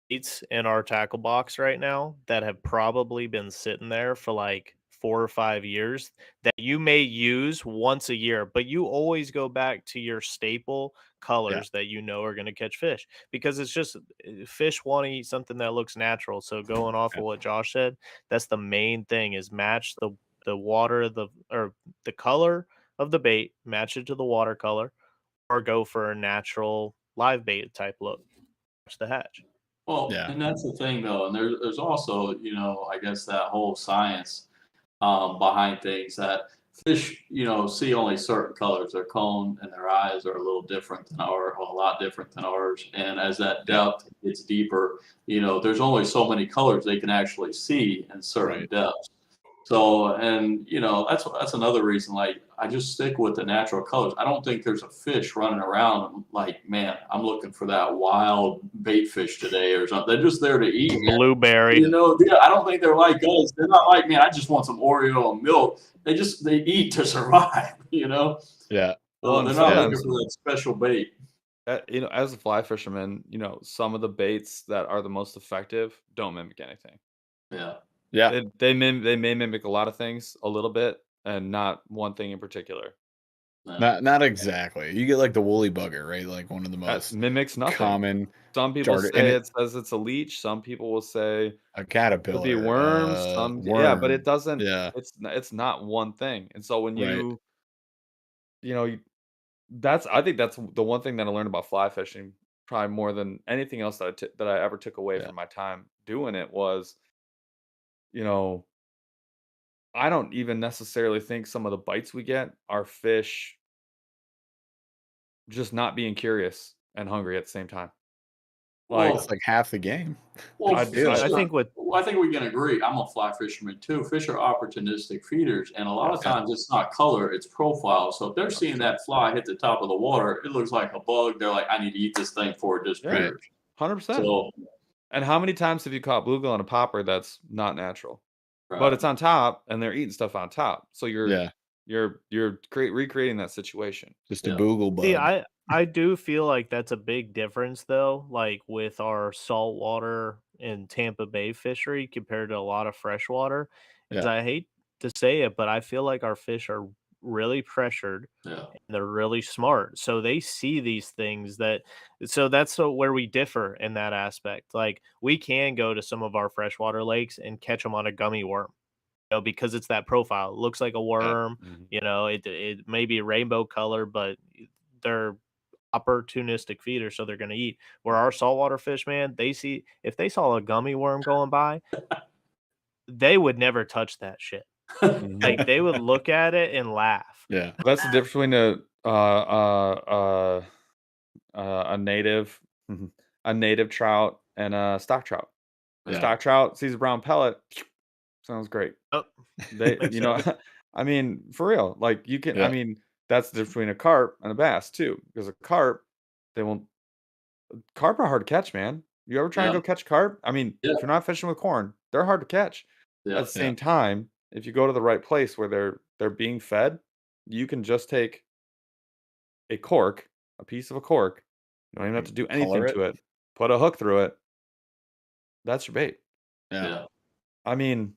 baits in our tackle box right now that have probably been sitting there for like 4 or 5 years that you may use once a year, but you always go back to your staple colors that you know are going to catch fish because it's just fish want to eat something that looks natural. So going off of what Josh said, that's the main thing is match the water, the color of the bait, match it to the watercolor, or go for a natural live bait type look. Watch the hatch. Well, and that's the thing though, and there's also, I guess that whole science behind things that fish, see only certain colors. Their cone and their eyes are a little different than ours, a lot different than ours. And as that depth gets deeper, there's only so many colors they can actually see in certain depths. So, and that's another reason. Like, I just stick with the natural colors. I don't think there's a fish running around like, man, I'm looking for that wild bait fish today or something. They're just there to eat. Blueberry. I don't think they're like us. They're not like, man, I just want some Oreo and milk. They eat to survive. Yeah. Well, they're not looking for that special bait. As a fly fisherman, some of the baits that are the most effective don't mimic anything. Yeah. Yeah. They may mimic a lot of things a little bit and not one thing in particular. Not exactly. You get like the woolly bugger, right? Like one of the most mimics nothing. Common. Some people say it says it's a leech. Some people will say a caterpillar. Could be worms. Worm. But it doesn't. Yeah. It's not one thing. And so when I think that's the one thing that I learned about fly fishing, probably more than anything else that I ever took away from my time doing it was, I don't even necessarily think some of the bites we get are fish just not being curious and hungry at the same time. Like, it's like half the game. Well, I think we can agree. I'm a fly fisherman too. Fish are opportunistic feeders, and a lot of times it's not color, it's profile. So if they're seeing that fly hit the top of the water, it looks like a bug. They're like, I need to eat this thing before it disappears. 100%. So, and how many times have you caught bluegill on a popper that's not natural, but it's on top and they're eating stuff on top? So you're recreating that situation. Just a boogle bug. See, I do feel like that's a big difference though, like with our saltwater and Tampa Bay fishery compared to a lot of freshwater. Because I hate to say it, but I feel like our fish are really pressured and they're really smart. So they see these things that's where we differ in that aspect. Like we can go to some of our freshwater lakes and catch them on a gummy worm. Because it's that profile. It looks like a worm, it may be a rainbow color, but they're opportunistic feeders, so they're going to eat. Where our saltwater fish, man, if they saw a gummy worm going by, they would never touch that shit. Like they would look at it and laugh. Yeah, that's the difference between a native trout and a stock trout. Stock trout sees a brown pellet, sounds great. Oh, I mean, for real, like you can. I mean, that's the difference between a carp and a bass too. Because a carp, carp are hard to catch, man. You ever try and go catch carp? I mean, if you're not fishing with corn, they're hard to catch. At the same time, if you go to the right place where they're being fed, you can just take a piece of a cork. You don't even have to do anything to it. Put a hook through it. That's your bait. Yeah. I mean,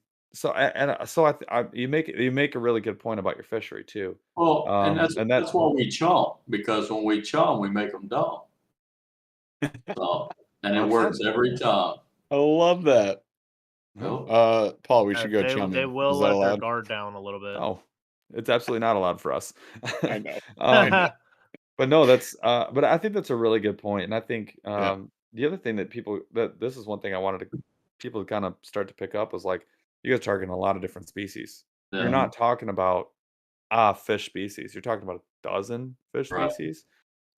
you make a really good point about your fishery too. Well, and that's why we chum, because when we chum, we make them dumb. So, and it works every time. I love that. Paul, we should go chumming. They will let their guard down a little bit. Oh, it's absolutely not allowed for us. I know. I know. But no, but I think that's a really good point. And I think the other thing that this is one thing I wanted people to kind of start to pick up was like, you guys targeting a lot of different species. Yeah. You're not talking about fish species. You're talking about a dozen fish species.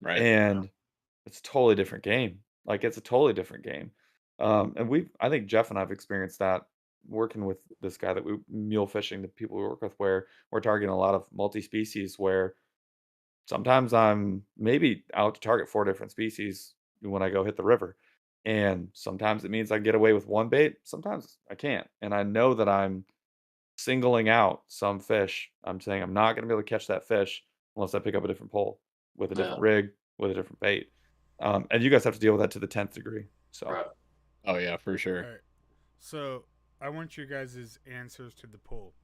Right. And it's a totally different game. Like, it's a totally different game. And I think Jeff and I've experienced that working with this guy that mule fishing, the people we work with, where we're targeting a lot of multi-species, where sometimes I'm maybe out to target 4 different species when I go hit the river. And sometimes it means I get away with one bait. Sometimes I can't. And I know that I'm singling out some fish. I'm saying I'm not going to be able to catch that fish unless I pick up a different pole with a different rig, with a different bait. And you guys have to deal with that to the 10th degree. So, oh yeah, for sure. All right. So I want your guys' answers to the poll.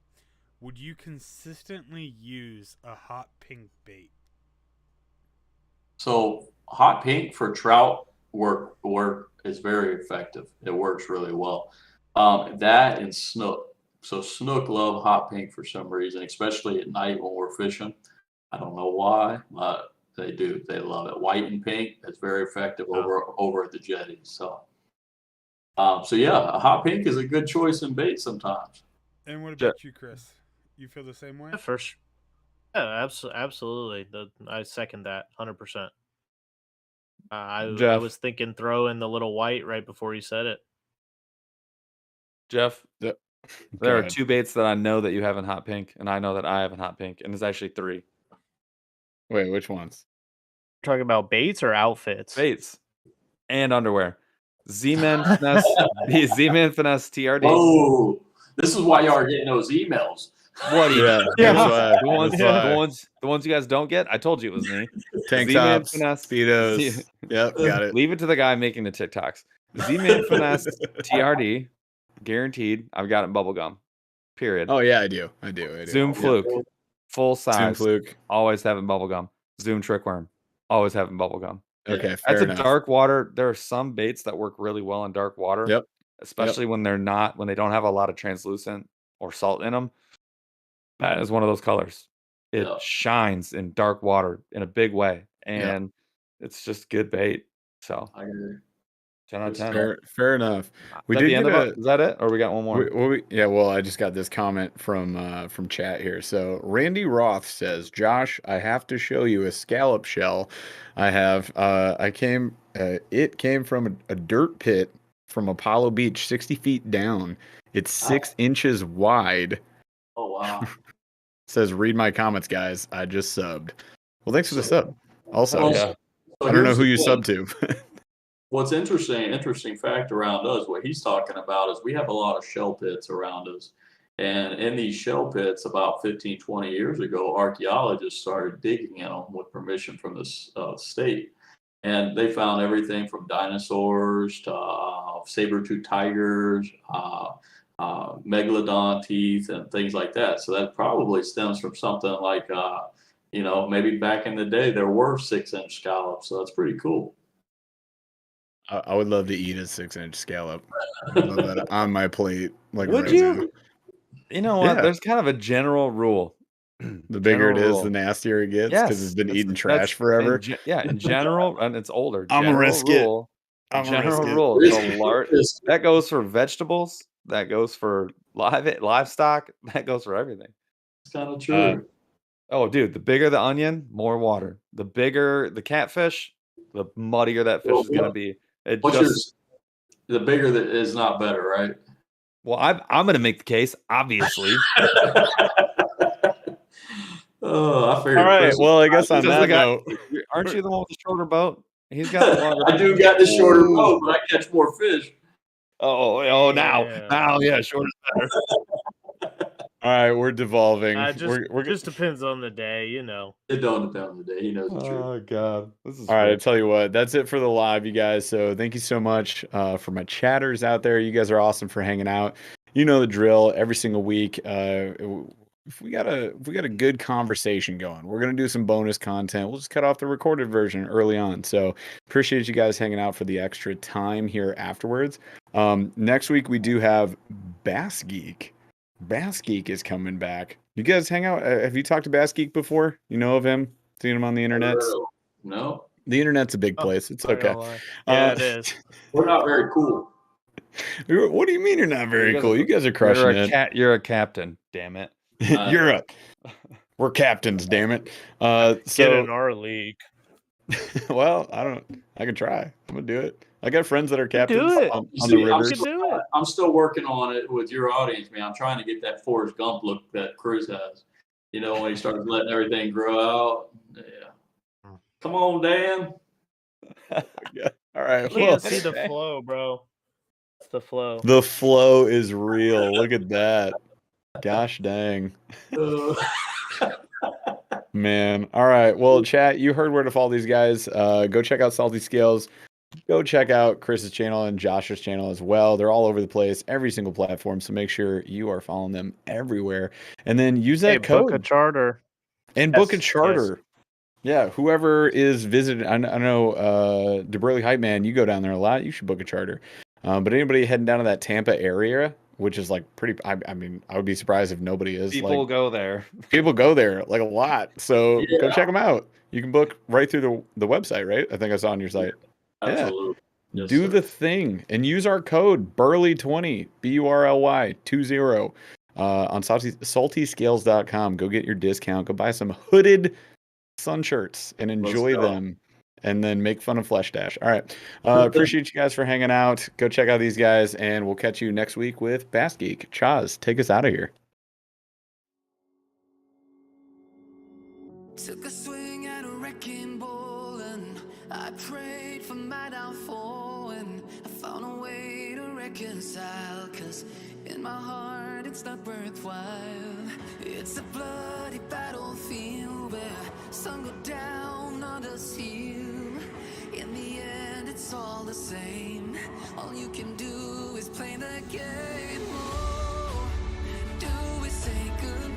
Would you consistently use a hot pink bait? So hot pink for trout work is very effective. It works really well. That and snook. So snook love hot pink for some reason, especially at night when we're fishing. I don't know why, but they do. They love it. White and pink. It's very effective over at the jetties. So, yeah, a hot pink is a good choice in bait sometimes. And what about you, Chris? You feel the same way? Yeah, absolutely. I second that 100%. I was thinking throw in the little white right before you said it. Jeff, there are 2 baits that I know that you have in hot pink, and I know that I have in hot pink, and there's actually 3. Wait, which ones? You're talking about baits or outfits? Baits and underwear. Z-Man Finesse, the Z-Man Finesse TRD. Oh, this is why y'all are getting those emails. What? The ones you guys don't get. I told you it was me. Tank tops, speedos. Yep, got it. Leave it to the guy making the TikToks. Z-Man Finesse TRD, guaranteed. I've got it in bubblegum. Period. Oh yeah, I do. Zoom Fluke, full size. Zoom Fluke, always having bubblegum. Zoom Trickworm, always having bubblegum. Okay, fair enough. Dark water. There are some baits that work really well in dark water. Yep. Especially when they don't have a lot of translucent or salt in them. That is one of those colors. It shines in dark water in a big way, and it's just good bait. So I agree. 10 out of 10. Fair enough. Is that it, or we got one more? Well, I just got this comment from chat here. So Randy Roth says, "Josh, I have to show you a scallop shell. I have. It came from a dirt pit from Apollo Beach, 60 feet down. It's 6 inches wide." Oh wow. Says, read my comments, guys. I just subbed. Well, thanks for the sub. Also, So I don't know who you sub to. What's interesting fact around us, what he's talking about is we have a lot of shell pits around us. And in these shell pits, about 15, 20 years ago, archaeologists started digging in them with permission from the state. And they found everything from dinosaurs to saber-toothed tigers, megalodon teeth, and things like that. So that probably stems from something like, maybe back in the day there were 6-inch scallops. So that's pretty cool. I would love to eat a 6-inch scallop. I love that on my plate. Like, would you? You know what? There's kind of a general rule. The bigger it is, the nastier it gets, because it's been eating trash forever. In general, and it's older. I'm gonna risk it. General rule. That goes for vegetables. That goes for livestock. That goes for everything. It's kind of true. Dude, the bigger the onion, more water. The bigger the catfish, the muddier that fish is going to be. The bigger that is not better, right? Well, I'm going to make the case, obviously. Oh, I figured. All right. Chris Well, I guess on that guy- note, Aren't you the one with the shorter boat? He's got the longer. I do got the shorter boat, but I catch more fish. Now, yeah, shorter is better. all right, we're devolving. We're just depends on the day, you know. It don't depend on the day. He knows the truth. Oh God, this is all right. I great. tell you what, that's it for the live, you guys. So thank you so much for my chatters out there. You guys are awesome for hanging out. You know the drill. Every single week, if we got a good conversation going, we're gonna do some bonus content. We'll just cut off the recorded version early on. So appreciate you guys hanging out for the extra time here afterwards. Next week we do have Bass Geek. Bass Geek is coming back. You guys hang out. Have you talked to Bass Geek before? You know of him? Seen him on the internet? No. The internet's a big place. It's okay. Yeah, it is. We're not very cool. What do you mean you're not very cool? You guys are crushing it. You're a captain. Damn it. We're captains. Damn it. Get in our league. Well, I can try. I'm gonna do it. I got friends that are captains Do it. on the rivers. I'm still working on it with your audience, man. I'm trying to get that Forrest Gump look that Cruz has. You know, when he starts letting everything grow out. Yeah. Come on, Dan. Yeah. All right. I can't see the flow, bro. It's the flow. The flow is real. Look at that. Gosh dang. Man. All right. Well, chat, you heard where to follow these guys. Go check out Salty Scales. Go check out Chris's channel and Josh's channel as well. They're all over the place, every single platform. So make sure you are following them everywhere. And then use that code. Book a charter. And book a charter. Yeah, whoever is visiting, I know DeBurley Hype Man, you go down there a lot. You should book a charter. But anybody heading down to that Tampa area, which is like pretty, I mean, I would be surprised if nobody is. People go there. People go there like a lot. So go check them out. You can book right through the website, right? I think I saw on your site. Absolutely. Yeah. Yes, Do the thing and use our code Burley20, BURLY20 on saltyscales.com. Go get your discount. Go buy some hooded sun shirts and enjoy them, and then make fun of Flesh Dash. All right. Appreciate you guys for hanging out. Go check out these guys, and we'll catch you next week with Bass Geek. Chaz, take us out of here. Took a swing at a wrecking ball and I prayed for my downfall, and I found a way to reconcile, 'cause in my heart it's not worthwhile. It's a bloody battlefield where sun go down, others heal. In the end it's all the same. All you can do is play the game. Oh, do we say goodbye?